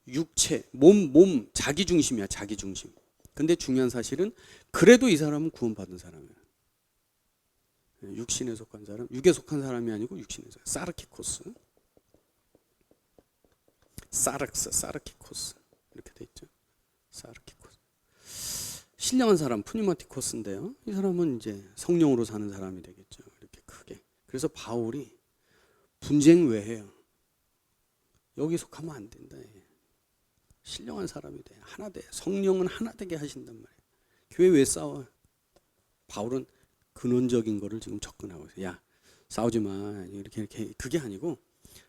육체, 몸 자기 중심이야. 자기 중심. 근데 중요한 사실은 그래도 이 사람은 구원받은 사람이에요. 육신에 속한 사람, 육에 속한 사람이 아니고 육신에 속한 사르키코스, 사르키코스 이렇게 돼 있죠. 사르키코스. 신령한 사람 푸니마티코스인데요. 이 사람은 이제 성령으로 사는 사람이 되겠죠. 이렇게 크게. 그래서 바울이 분쟁 왜 해요? 여기 속하면 안 된다. 신령한 사람이 돼. 하나 돼. 성령은 하나 되게 하신단 말이에요. 교회 왜 싸워? 바울은 근원적인 거를 지금 접근하고 있어요. 야, 싸우지 마. 이렇게 그게 아니고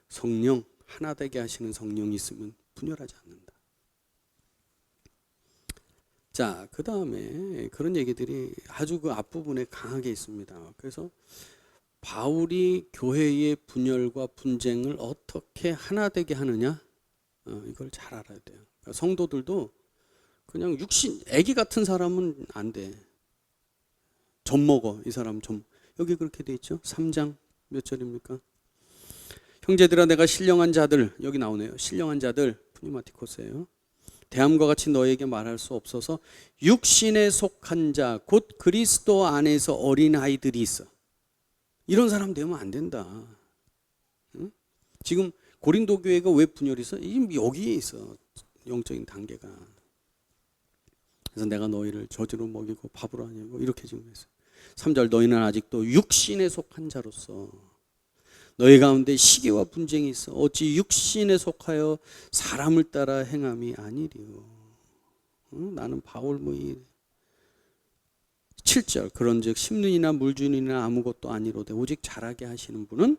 성령 하나 되게 하시는 성령이 있으면 분열하지 않는다. 자, 그 다음에 그런 얘기들이 아주 그 앞부분에 강하게 있습니다. 그래서 바울이 교회의 분열과 분쟁을 어떻게 하나 되게 하느냐, 이걸 잘 알아야 돼요. 그러니까 성도들도 그냥 육신, 애기 같은 사람은 안 돼. 젖 먹어, 이 사람 좀. 여기 그렇게 돼 있죠. 3장 몇 절입니까? 형제들아, 내가 신령한 자들, 여기 나오네요. 신령한 자들, 푸니마티코스예요. 대함과 같이 너에게 말할 수 없어서 육신에 속한 자, 곧 그리스도 안에서 어린 아이들이 있어. 이런 사람 되면 안 된다. 응? 지금 고린도 교회가 왜 분열이 있어? 여기에 있어. 영적인 단계가. 그래서 내가 너희를 저주로 먹이고 밥으로 하냐고 이렇게 지금 했어요. 3절, 너희는 아직도 육신에 속한 자로서 너희 가운데 시기와 분쟁이 있어. 어찌 육신에 속하여 사람을 따라 행함이 아니리요. 나는 바울 7절, 그런즉 심는이나 물주는이나 아무것도 아니로되 오직 잘하게 하시는 분은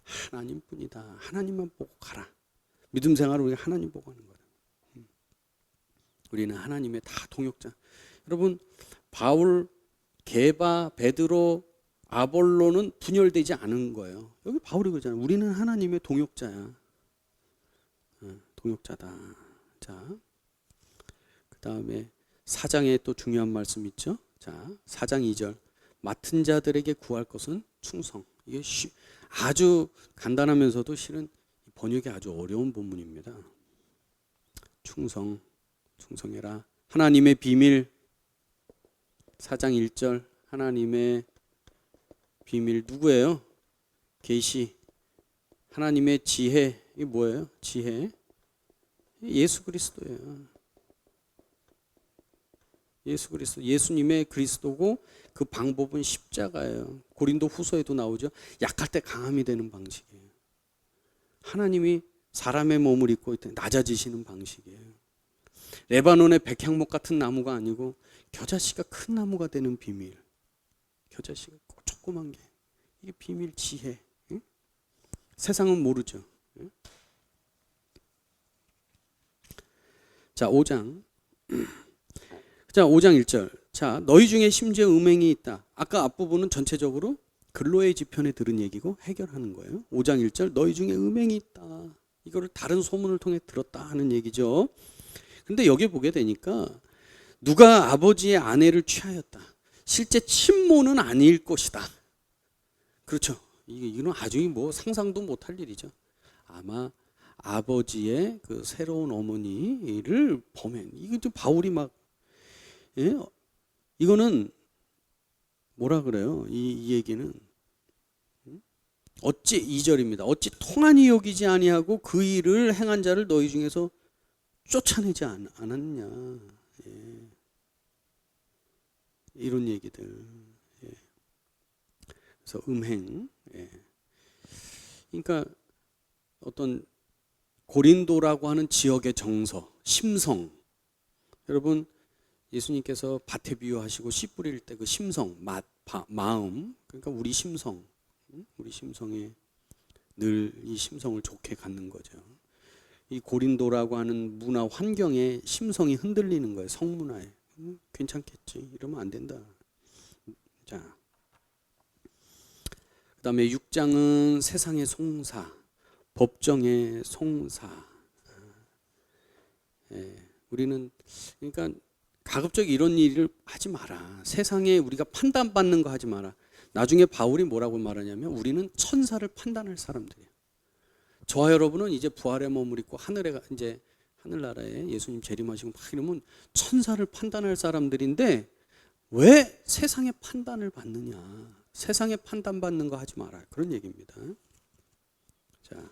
하나님뿐이다. 하나님만 보고 가라. 믿음 생활을 우리가 하나님 보고 하는 거예요. 우리는 하나님의 다 동역자. 여러분, 바울, 게바, 베드로, 아볼로는 분열되지 않은 거예요. 여기 바울이 그러잖아요. 우리는 하나님의 동역자야. 동역자다. 자, 그 다음에 4장에 또 중요한 말씀 있죠. 자, 4장 2절. 맡은 자들에게 구할 것은 충성. 이게 아주 간단하면서도 실은 번역이 아주 어려운 본문입니다. 충성해라. 하나님의 비밀. 4장 1절. 하나님의 비밀 누구예요? 계시. 하나님의 지혜. 이게 뭐예요? 지혜. 예수 그리스도예요. 예수 그리스도. 예수님의 그리스도고 그 방법은 십자가예요. 고린도 후서에도 나오죠. 약할 때 강함이 되는 방식이에요. 하나님이 사람의 몸을 입고 있다 낮아지시는 방식이에요. 레바논의 백향목 같은 나무가 아니고 겨자씨가 큰 나무가 되는 비밀. 겨자씨가 조그만 게. 이게 비밀 지혜. 응? 세상은 모르죠. 응? 자, 5장. 자, 5장 1절. 자, 너희 중에 심지어 음행이 있다. 아까 앞부분은 전체적으로 근로의 지편에 들은 얘기고 해결하는 거예요. 5장 1절. 너희 중에 음행이 있다. 이거를 다른 소문을 통해 들었다 하는 얘기죠. 근데 여기 보게 되니까 누가 아버지의 아내를 취하였다. 실제 친모는 아닐 것이다. 그렇죠. 이건 아주 상상도 못할 일이죠. 아마 아버지의 그 새로운 어머니를 범행. 이거 좀 바울이 이거는 뭐라 그래요? 이 얘기는 어찌 2절입니다. 어찌 통한이 여기지 아니하고 그 일을 행한 자를 너희 중에서 쫓아내지 않았냐. 예. 이런 얘기들. 예. 그래서 음행. 예. 그러니까 어떤 고린도라고 하는 지역의 정서, 심성. 여러분, 예수님께서 밭에 비유하시고 씨 뿌릴 때 그 심성, 마음. 그러니까 우리 심성. 우리 심성에 늘 이 심성을 좋게 갖는 거죠. 이 고린도라고 하는 문화 환경에 심성이 흔들리는 거예요. 성문화에. 괜찮겠지. 이러면 안 된다. 자, 그 다음에 6장은 세상의 송사, 법정의 송사. 예, 우리는 그러니까 가급적 이런 일을 하지 마라. 세상에 우리가 판단받는 거 하지 마라. 나중에 바울이 뭐라고 말하냐면 우리는 천사를 판단할 사람들이에요. 저와 여러분은 이제 부활의 몸을 입고 하늘에 이제 하늘나라에 예수님 재림하시고 막 이러면 천사를 판단할 사람들인데 왜 세상의 판단을 받느냐? 세상에 판단받는 거 하지 마라. 그런 얘기입니다. 자,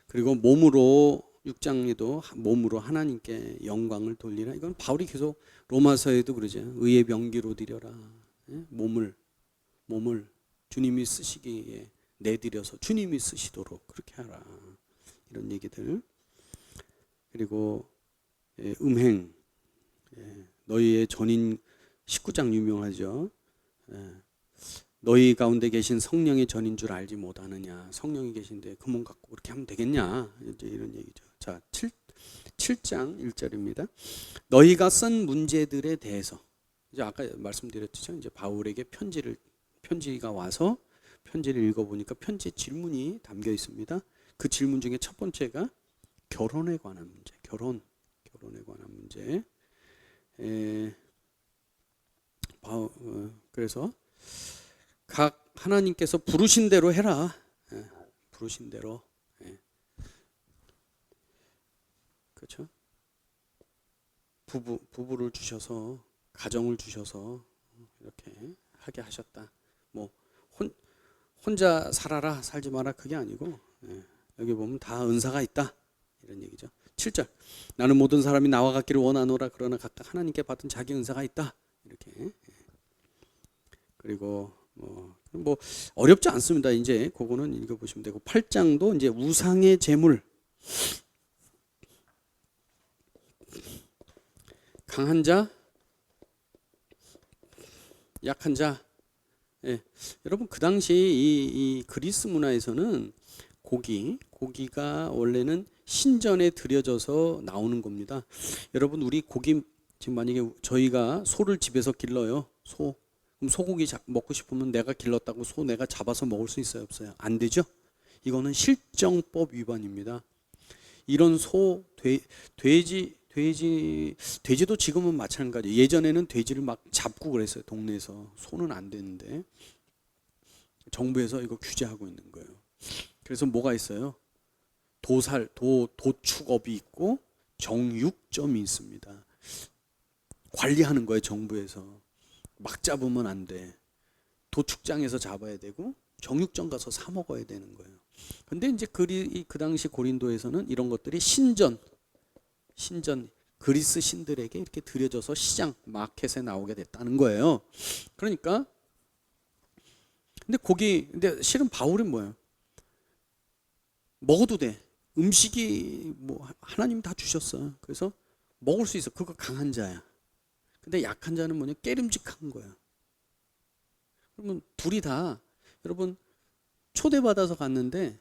그리고 몸으로 6장에도 몸으로 하나님께 영광을 돌리라. 이건 바울이 계속 로마서에도 그러죠. 의의 병기로 드려라. 몸을 주님이 쓰시기에 내드려서 주님이 쓰시도록 그렇게 하라. 이런 얘기들. 그리고 음행, 너희의 전인 19장 유명하죠. 너희 가운데 계신 성령의 전인 줄 알지 못하느냐. 성령이 계신데 그 몸 갖고 그렇게 하면 되겠냐. 이제 이런 얘기죠. 자, 7장 1절입니다. 너희가 쓴 문제들에 대해서, 이제 아까 말씀드렸죠. 이제 바울에게 편지가 와서 편지를 읽어보니까 편지에 질문이 담겨 있습니다. 그 질문 중에 첫 번째가 결혼에 관한 문제. 결혼에 관한 문제. 그래서 각 하나님께서 부르신 대로 해라. 부르신 대로. 그렇죠? 부부를 주셔서, 가정을 주셔서 이렇게 하게 하셨다. 뭐 혼자 살아라, 살지 마라, 그게 아니고, 여기 보면 다 은사가 있다, 이런 얘기죠. 7절, 나는 모든 사람이 나와 같기를 원하노라. 그러나 각각 하나님께 받은 자기 은사가 있다, 이렇게. 그리고 뭐 어렵지 않습니다. 이제 그거는 읽어보시면 되고, 8장도 이제 우상의 제물, 강한 자, 약한 자. 여러분, 그 당시 이 그리스 문화에서는 고기가 원래는 신전에 드려져서 나오는 겁니다. 여러분, 우리 고기, 지금 만약에 저희가 소를 집에서 길러요. 그럼 소고기 먹고 싶으면 내가 길렀다고 소 내가 잡아서 먹을 수 있어요, 없어요? 안 되죠? 이거는 실정법 위반입니다. 이런 소, 돼지도 지금은 마찬가지예요. 예전에는 돼지를 막 잡고 그랬어요, 동네에서. 소는 안 되는데 정부에서 이거 규제하고 있는 거예요. 그래서 뭐가 있어요? 도축업이 있고 정육점이 있습니다. 관리하는 거예요, 정부에서. 막 잡으면 안 돼. 도축장에서 잡아야 되고 정육점 가서 사 먹어야 되는 거예요. 근데 이제 그 당시 고린도에서는 이런 것들이 신전 그리스 신들에게 이렇게 드려져서 시장 마켓에 나오게 됐다는 거예요. 그러니까 근데 실은 바울은 뭐예요? 먹어도 돼. 음식이 뭐 하나님 다 주셨어. 그래서 먹을 수 있어. 그거 강한 자야. 근데 약한 자는 뭐냐? 깨름직한 거야. 그러면 둘이 다, 여러분, 초대받아서 갔는데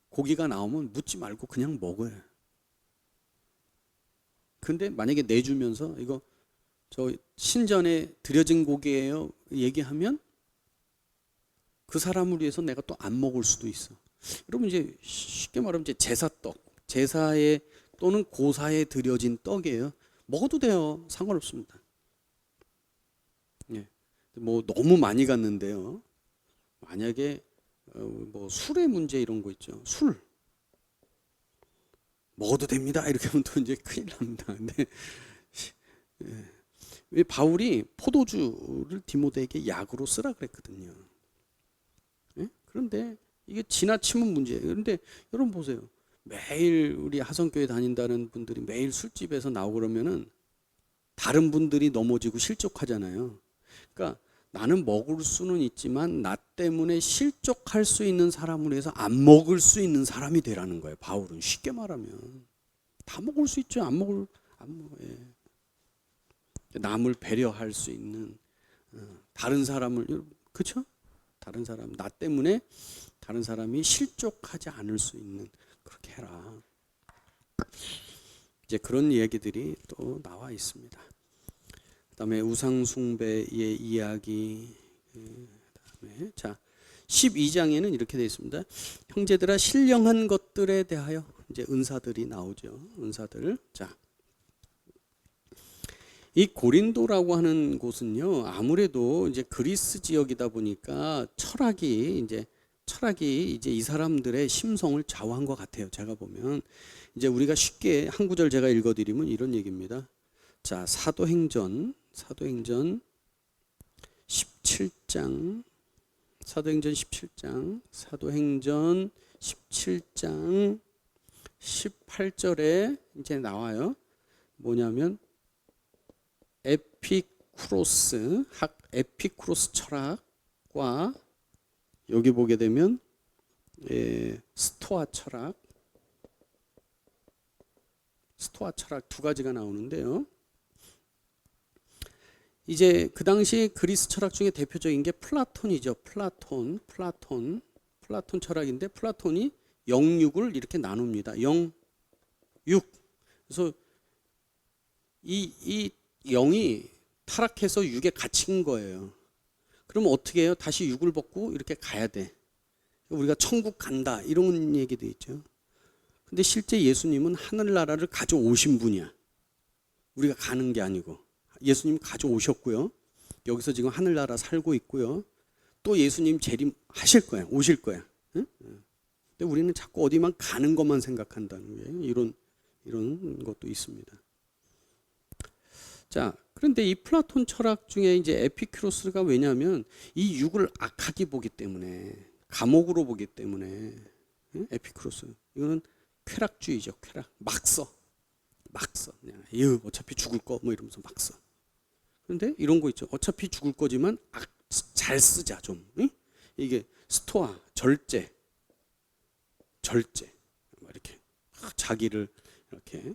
고기가 나오면 묻지 말고 그냥 먹어요. 근데 만약에 내주면서 이거 저 신전에 드려진 고기예요 얘기하면 그 사람을 위해서 내가 또 안 먹을 수도 있어. 여러분, 이제 쉽게 말하면 이제 제사에 또는 고사에 드려진 떡이에요. 먹어도 돼요. 상관없습니다. 뭐 너무 많이 갔는데요. 만약에 뭐 술의 문제 이런 거 있죠. 술 먹어도 됩니다. 이렇게 하면 또 이제 큰일 납니다. 근데 왜 바울이 포도주를 디모데에게 약으로 쓰라 그랬거든요. 그런데 이게 지나치면 문제예요. 그런데 여러분 보세요. 매일 우리 하성교회 다닌다는 분들이 매일 술집에서 나오고 그러면은 다른 분들이 넘어지고 실족하잖아요. 그러니까 나는 먹을 수는 있지만 나 때문에 실족할 수 있는 사람을 위해서 안 먹을 수 있는 사람이 되라는 거예요. 바울은 쉽게 말하면 다 먹을 수 있죠. 안 먹어. 남을 배려할 수 있는 다른 사람을, 그렇죠? 다른 사람, 나 때문에 다른 사람이 실족하지 않을 수 있는, 그렇게 해라. 이제 그런 얘기들이 또 나와 있습니다. 그다음에 우상 숭배의 이야기. 그다음에 자, 12장에는 이렇게 되어 있습니다. 형제들아, 신령한 것들에 대하여, 이제 은사들이 나오죠. 은사들. 자, 이 고린도라고 하는 곳은요, 아무래도 이제 그리스 지역이다 보니까 철학이 이제 이 사람들의 심성을 좌우한 것 같아요. 제가 보면 이제 우리가 쉽게 한 구절 제가 읽어드리면 이런 얘기입니다. 자, 사도행전 17장, 사도행전 17장, 사도행전 17장 18절에 이제 나와요. 뭐냐면 에피쿠로스 철학과 여기 보게 되면 스토아 철학 두 가지가 나오는데요. 이제 그 당시 그리스 철학 중에 대표적인 게 플라톤이죠. 플라톤 철학인데 플라톤이 영육을 이렇게 나눕니다. 영육. 그래서 이 영이 타락해서 육에 갇힌 거예요. 그럼 어떻게 해요? 다시 육을 벗고 이렇게 가야 돼. 우리가 천국 간다 이런 얘기도 있죠. 근데 실제 예수님은 하늘나라를 가져오신 분이야. 우리가 가는 게 아니고. 예수님 가져오셨고요. 여기서 지금 하늘나라 살고 있고요. 또 예수님 재림하실 거야. 오실 거야. 응? 근데 우리는 자꾸 어디만 가는 것만 생각한다는 게 이런 것도 있습니다. 자, 그런데 이 플라톤 철학 중에 이제 에피큐로스가 왜냐하면 이 육을 악하게 보기 때문에, 감옥으로 보기 때문에, 에피큐로스 이거는 쾌락주의죠. 쾌락. 막 써. 그냥 어차피 죽을 거 뭐 이러면서 막 써. 그런데 이런 거 있죠. 어차피 죽을 거지만 잘 쓰자 좀. 응? 이게 스토아, 절제 이렇게 자기를 이렇게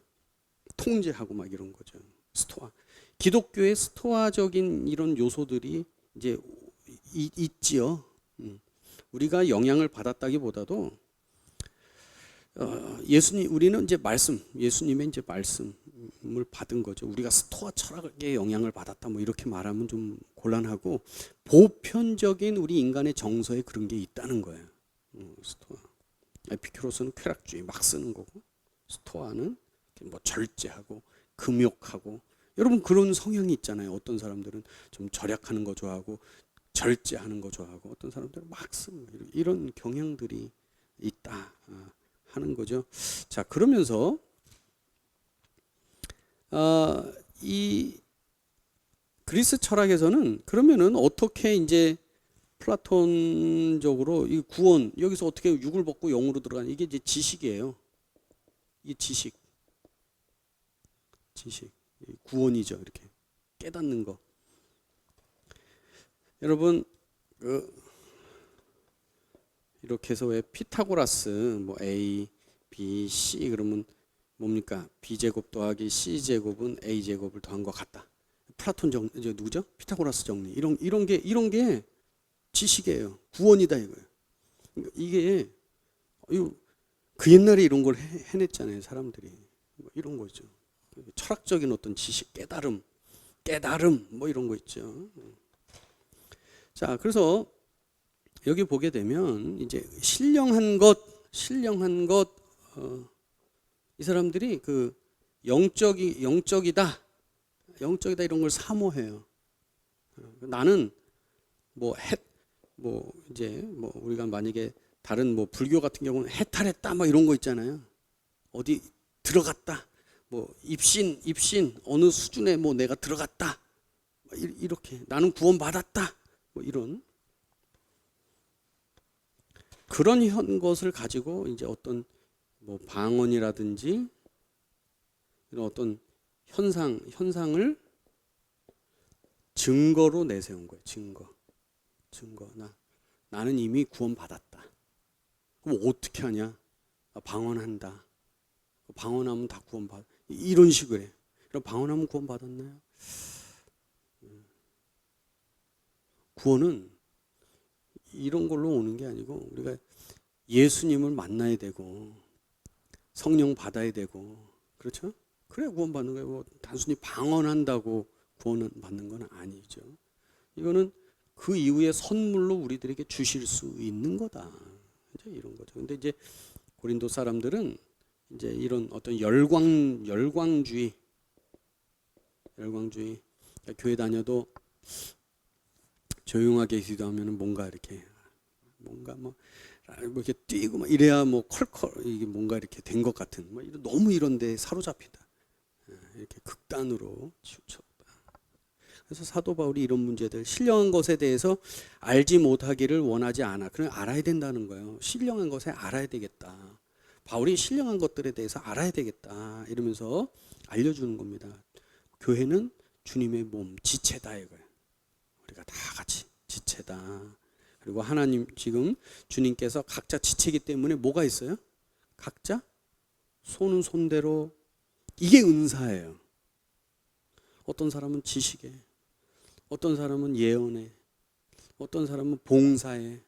통제하고 막 이런 거죠. 스토아. 기독교의 스토아적인 이런 요소들이 이제 있지요. 우리가 영향을 받았다기보다도 우리는 이제 예수님의 이제 말씀을 받은 거죠. 우리가 스토아 철학의 영향을 받았다 뭐 이렇게 말하면 좀 곤란하고, 보편적인 우리 인간의 정서에 그런 게 있다는 거예요. 스토아. 에피큐로스는 쾌락주의 막 쓰는 거고, 스토아는 뭐 절제하고 금욕하고. 여러분 그런 성향이 있잖아요. 어떤 사람들은 좀 절약하는 거 좋아하고 절제하는 거 좋아하고, 어떤 사람들은 막 쓰는 이런 경향들이 있다 하는 거죠. 자, 그러면서 이 그리스 철학에서는 그러면은 어떻게 이제 플라톤적으로 이 구원, 여기서 어떻게 육을 벗고 영으로 들어가는, 이게 이제 지식이에요. 이 지식 구원이죠. 이렇게 깨닫는 거. 여러분 이렇게 해서 왜 피타고라스 뭐 A, B, C 그러면 뭡니까? B제곱 더하기 C제곱은 A제곱을 더한 것 같다. 플라톤 정리, 이제 누구죠? 피타고라스 정리. 이런 게 지식이에요. 구원이다 이거예요. 이게 그 옛날에 이런 걸 해냈잖아요, 사람들이. 이런 거죠. 철학적인 어떤 지식, 깨달음 뭐 이런 거 있죠. 자, 그래서 여기 보게 되면 이제 신령한 것 이 사람들이 그 영적이다 이런 걸 사모해요. 나는 뭐 이제 뭐 우리가 만약에 다른 뭐 불교 같은 경우는 해탈했다 뭐 이런 거 있잖아요. 어디 들어갔다. 뭐 입신 어느 수준에 뭐 내가 들어갔다. 이렇게 나는 구원받았다. 뭐 이런 그런 것을 가지고 이제 어떤 뭐 방언이라든지 이런 어떤 현상을 증거로 내세운 거예요. 증거. 나는 이미 구원받았다. 그럼 어떻게 하냐? 방언한다. 방언하면 다 구원받. 이런 식으로 해. 그럼 방언하면 구원받았나요? 구원은 이런 걸로 오는 게 아니고, 우리가 예수님을 만나야 되고 성령 받아야 되고, 그렇죠? 그래 구원받는 거예요. 뭐 단순히 방언한다고 구원을 받는 건 아니죠. 이거는 그 이후에 선물로 우리들에게 주실 수 있는 거다. 이제 이런 거죠. 근데 이제 고린도 사람들은 이제 이런 어떤 열광주의, 교회 다녀도 조용하게 기도하면은 뭔가 뭐 이렇게 뛰고 막 이래야 뭐 컬컬 이게 뭔가 이렇게 된 것 같은, 뭐 너무 이런데 사로잡히다. 이렇게 극단으로 치우쳤다. 그래서 사도 바울이 이런 문제들, 신령한 것에 대해서 알지 못하기를 원하지 않아. 그냥 알아야 된다는 거예요. 신령한 것에 알아야 되겠다. 바울이 신령한 것들에 대해서 알아야 되겠다. 이러면서 알려주는 겁니다. 교회는 주님의 몸, 지체다 이거예요. 우리가 다 같이 지체다. 그리고 하나님 지금 주님께서 각자 지체이기 때문에 뭐가 있어요? 각자 손은 손대로. 이게 은사예요. 어떤 사람은 지식에, 어떤 사람은 예언에, 어떤 사람은 봉사에,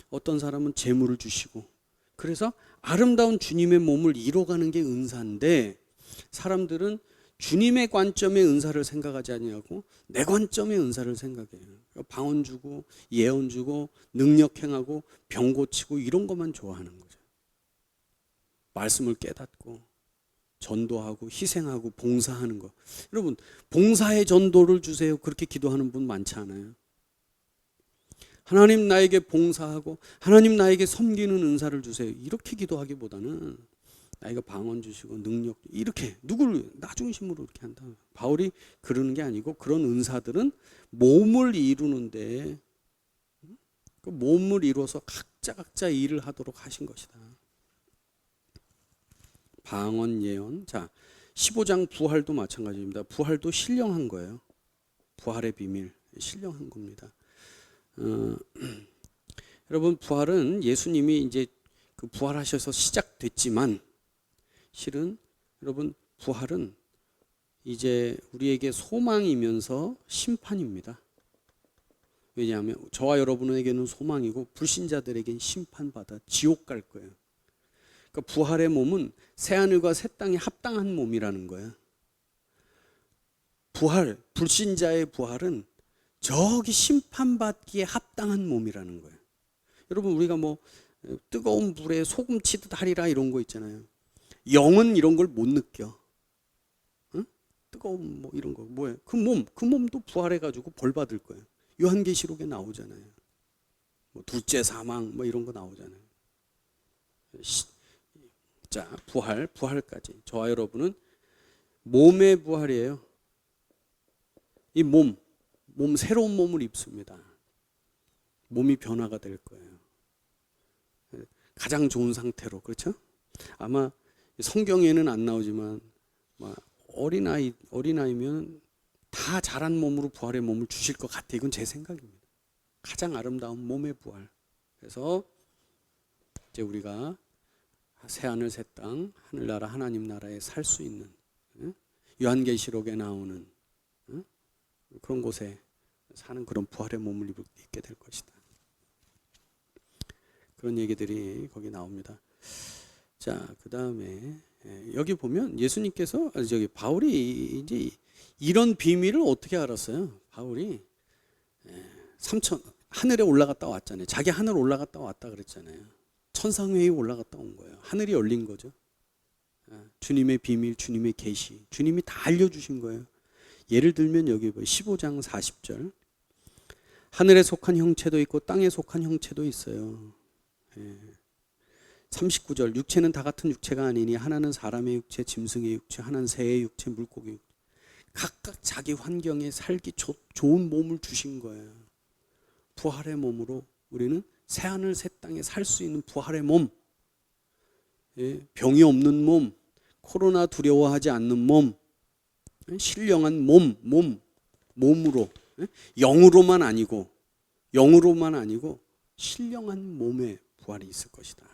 어떤 사람은 재물을 주시고, 그래서 아름다운 주님의 몸을 이뤄가는 게 은사인데, 사람들은 주님의 관점의 은사를 생각하지 아니하고 내 관점의 은사를 생각해요. 방언 주고 예언 주고 능력 행하고 병 고치고 이런 것만 좋아하는 거죠. 말씀을 깨닫고 전도하고 희생하고 봉사하는 거. 여러분, 봉사의 전도를 주세요. 그렇게 기도하는 분 많지 않아요? 하나님 나에게 봉사하고 하나님 나에게 섬기는 은사를 주세요. 이렇게 기도하기보다는 나에게 방언 주시고 능력, 이렇게 누구를 나 중심으로 이렇게 한다. 바울이 그러는 게 아니고, 그런 은사들은 몸을 이루는데, 그 몸을 이루어서 각자 일을 하도록 하신 것이다. 방언, 예언. 자, 15장 부활도 마찬가지입니다. 부활도 신령한 거예요. 부활의 비밀, 신령한 겁니다. 여러분, 부활은 예수님이 이제 그 부활하셔서 시작됐지만, 실은 여러분, 부활은 이제 우리에게 소망이면서 심판입니다. 왜냐하면 저와 여러분에게는 소망이고 불신자들에게는 심판받아 지옥 갈 거예요. 그러니까 부활의 몸은 새하늘과 새 땅에 합당한 몸이라는 거예요. 부활, 불신자의 부활은 저기 심판받기에 합당한 몸이라는 거예요. 여러분, 우리가 뭐 뜨거운 불에 소금 치듯 하리라 이런 거 있잖아요. 영은 이런 걸 못 느껴. 응? 뜨거운 뭐 이런 거 뭐예요? 그 몸도 부활해가지고 벌 받을 거예요. 요한계시록에 나오잖아요. 뭐 둘째 사망 뭐 이런 거 나오잖아요. 자, 부활까지. 저와 여러분은 몸의 부활이에요. 이 몸 새로운 몸을 입습니다. 몸이 변화가 될 거예요. 가장 좋은 상태로, 그렇죠? 아마 성경에는 안 나오지만 어린아이면 다 자란 몸으로 부활의 몸을 주실 것 같아요. 이건 제 생각입니다. 가장 아름다운 몸의 부활. 그래서 이제 우리가 새하늘 새 땅 하늘나라 하나님 나라에 살 수 있는, 요한계시록에 나오는 그런 곳에 사는 그런 부활의 몸을 입게 될 것이다. 그런 얘기들이 거기 나옵니다. 자, 그 다음에 여기 보면 예수님께서, 바울이 이제 이런 비밀을 어떻게 알았어요? 바울이 하늘에 올라갔다 왔잖아요. 자기 하늘 올라갔다 왔다 그랬잖아요. 천상회의 올라갔다 온 거예요. 하늘이 열린 거죠. 주님의 비밀, 주님의 계시, 주님이 다 알려주신 거예요. 예를 들면 여기 15장 40절. 하늘에 속한 형체도 있고 땅에 속한 형체도 있어요. 39절. 육체는 다 같은 육체가 아니니 하나는 사람의 육체, 짐승의 육체, 하나는 새의 육체, 물고기 육체. 각각 자기 환경에 살기 좋은 몸을 주신 거예요. 부활의 몸으로 우리는 새하늘 새 땅에 살 수 있는 부활의 몸, 병이 없는 몸, 코로나 두려워하지 않는 몸, 신령한 몸으로, 영으로만 아니고 신령한 몸의 부활이 있을 것이다.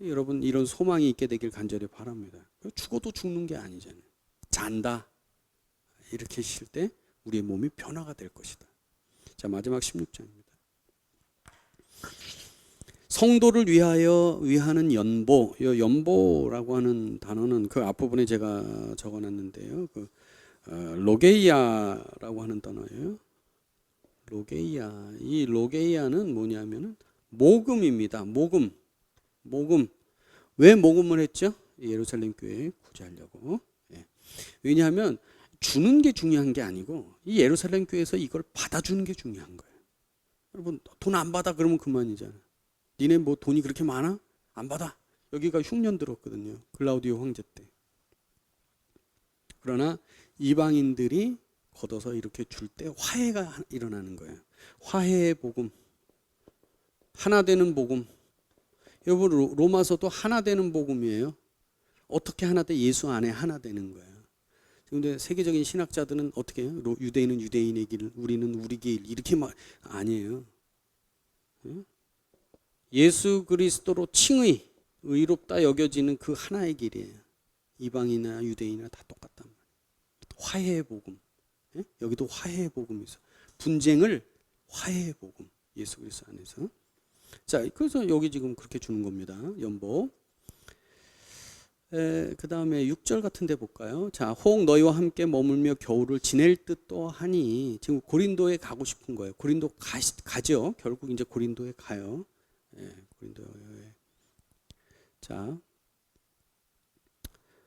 여러분, 이런 소망이 있게 되길 간절히 바랍니다. 죽어도 죽는 게 아니잖아요. 잔다 이렇게 쉴 때 우리의 몸이 변화가 될 것이다. 자, 마지막 16장입니다. 성도를 위하는 연보. 연보라고 하는 단어는 그 앞부분에 제가 적어놨는데요. 로게이아라고 하는 단어예요. 로게이아. 이 로게이아는 뭐냐면은 모금입니다. 모금. 왜 모금을 했죠? 예루살렘 교회에 구제하려고. 왜냐하면 주는 게 중요한 게 아니고 이 예루살렘 교회에서 이걸 받아주는 게 중요한 거예요. 여러분, 돈 안 받아 그러면 그만이잖아요. 니네 뭐 돈이 그렇게 많아? 안 받아. 여기가 흉년 들었거든요. 글라우디오 황제 때. 그러나 이방인들이 걷어서 이렇게 줄 때 화해가 일어나는 거예요. 화해의 복음, 하나 되는 복음. 여러분 로마서도 하나 되는 복음이에요. 어떻게 하나 돼? 예수 안에 하나 되는 거예요. 그런데 세계적인 신학자들은 어떻게 해요? 유대인은 유대인의 길, 우리는 우리 길 이렇게 말 아니에요. 예수 그리스도로 칭의, 의롭다 여겨지는 그 하나의 길이에요. 이방인이나 유대인이나 다 똑같단 말이에요. 화해의 복음. 여기도 화해의 복음이 있어. 분쟁을 화해의 복음. 예수 그리스도 안에서. 자, 그래서 여기 지금 그렇게 주는 겁니다. 연복. 그 다음에 6절 같은 데 볼까요? 자, 혹 너희와 함께 머물며 겨울을 지낼 듯도 하니, 지금 고린도에 가고 싶은 거예요. 고린도 가죠. 결국 이제 고린도에 가요. 고린도에. 자,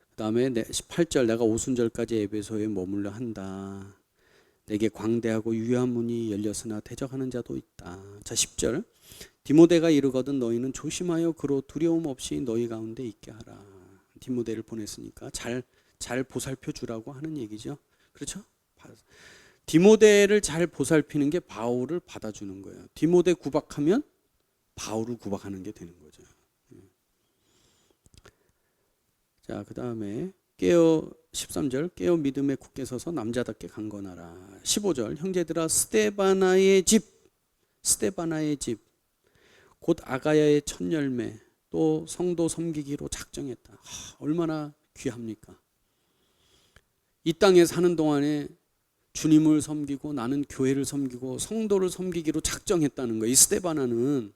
그 다음에 18절, 내가 오순절까지 에베소에 머물러 한다. 내게 광대하고 유효한 문이 열렸으나 대적하는 자도 있다. 자, 10절, 디모데가 이르거든 너희는 조심하여 그로 두려움 없이 너희 가운데 있게 하라. 디모데를 보냈으니까 잘 보살펴 주라고 하는 얘기죠. 그렇죠? 디모데를 잘 보살피는 게 바울을 받아주는 거예요. 디모데 구박하면 바울을 구박하는 게 되는 거죠. 자, 그 다음에 13절, 깨어 믿음에 굳게 서서 남자답게 강건하라. 15절, 형제들아 스데바나의 집, 곧 아가야의 첫 열매, 또 성도 섬기기로 작정했다. 얼마나 귀합니까? 이 땅에 사는 동안에 주님을 섬기고 나는 교회를 섬기고 성도를 섬기기로 작정했다는 거예요. 이 스데바나는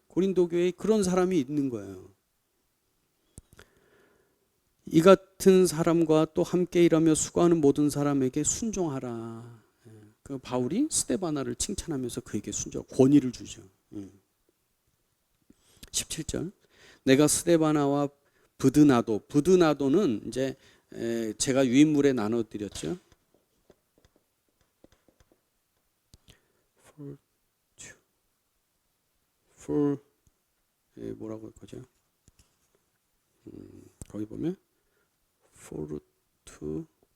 고린도 교회에 그런 사람이 있는 거예요. 이 같은 사람과 또 함께 일하며 수고하는 모든 사람에게 순종하라. 그 바울이 스데바나를 칭찬하면서 그에게 권위를 주죠. 17절, 내가 스데바나와 브드나도는 이제 제가 유인물에 나눠 드렸죠. 뭐라고 할 거죠? 거기 보면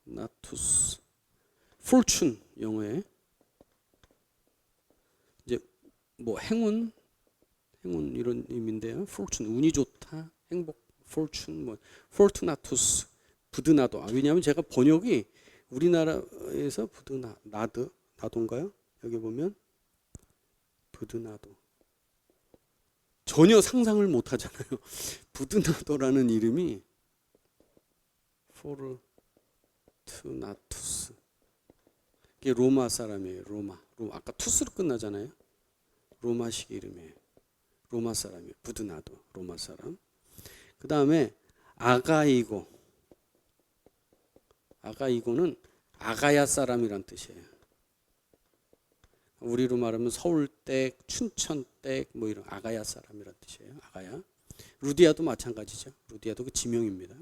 포르투나투스, fortune 영어에 이제 뭐 행운 이런 의미인데요. fortune 운이 좋다, 행복, fortune 뭐 fortunatus, 부드나도. 왜냐하면 제가 번역이 우리나라에서 나도인가요? 여기 보면 부드나도 전혀 상상을 못 하잖아요. 부드나도라는 이름이 포르투나투스. 이게 로마 사람이에요. 로마. 아까 투스로 끝나잖아요. 로마식 이름이에요. 로마 사람이에요. 부드나도, 로마 사람. 그 다음에 아가이고는 아가야 사람이란 뜻이에요. 우리로 말하면 서울댁, 춘천댁 뭐 이런 아가야 사람이란 뜻이에요. 아가야. 루디아도 마찬가지죠. 루디아도 그 지명입니다.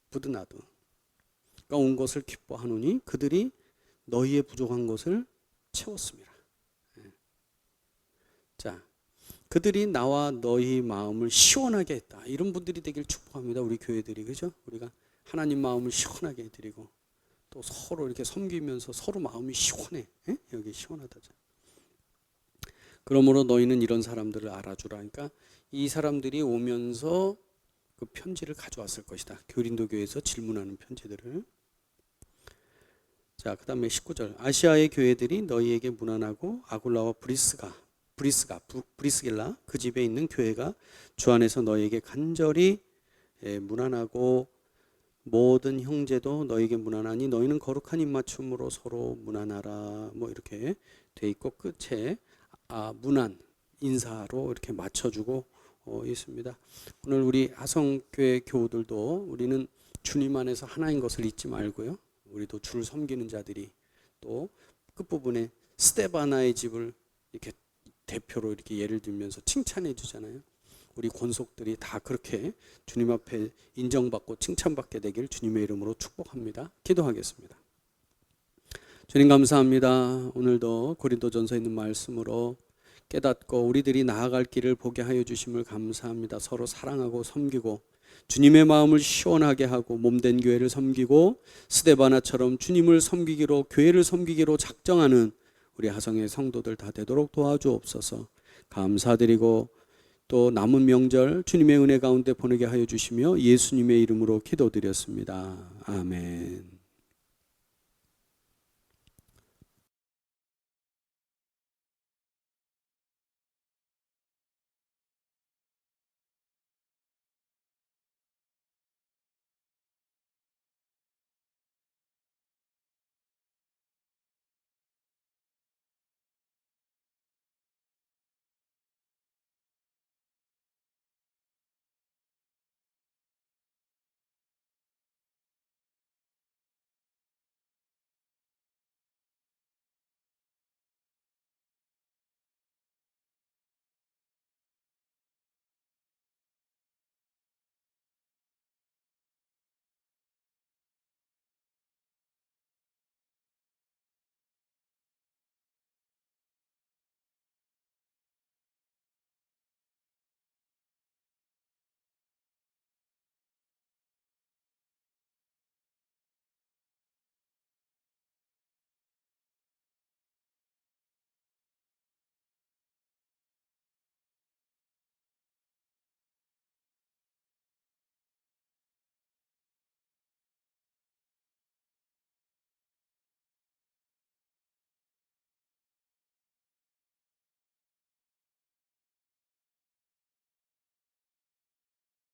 부드나도. 그러니까 온 것을 기뻐하노니 그들이 너희의 부족한 것을 채웠습니다. 자, 그들이 나와 너희 마음을 시원하게 했다. 이런 분들이 되길 축복합니다. 우리 교회들이, 그죠? 우리가 하나님 마음을 시원하게 해드리고 또 서로 이렇게 섬기면서 서로 마음이 시원해. 여기 시원하다죠. 그러므로 너희는 이런 사람들을 알아주라. 그러니까 이 사람들이 오면서 그 편지를 가져왔을 것이다. 고린도 교회에서 질문하는 편지들을. 자, 그 다음에 19절, 아시아의 교회들이 너희에게 문안하고 아굴라와 브리스길라 그 집에 있는 교회가 주 안에서 너희에게 간절히 문안하고 모든 형제도 너희에게 문안하니 너희는 거룩한 입맞춤으로 서로 문안하라. 뭐 이렇게 돼 있고 끝에 문안 인사로 이렇게 맞춰주고 있습니다. 오늘 우리 하성교회 교우들도 우리는 주님 안에서 하나인 것을 잊지 말고요. 우리도 주를 섬기는 자들이 또 끝부분에 스데바나의 집을 이렇게 대표로 이렇게 예를 들면서 칭찬해 주잖아요. 우리 권속들이 다 그렇게 주님 앞에 인정받고 칭찬받게 되길 주님의 이름으로 축복합니다. 기도하겠습니다. 주님 감사합니다. 오늘도 고린도전서에 있는 말씀으로 깨닫고 우리들이 나아갈 길을 보게 하여 주심을 감사합니다. 서로 사랑하고 섬기고 주님의 마음을 시원하게 하고 몸된 교회를 섬기고 스데바나처럼 주님을 섬기기로, 교회를 섬기기로 작정하는 우리 하성의 성도들 다 되도록 도와주옵소서. 감사드리고 또 남은 명절 주님의 은혜 가운데 보내게 하여 주시며 예수님의 이름으로 기도드렸습니다. 아멘.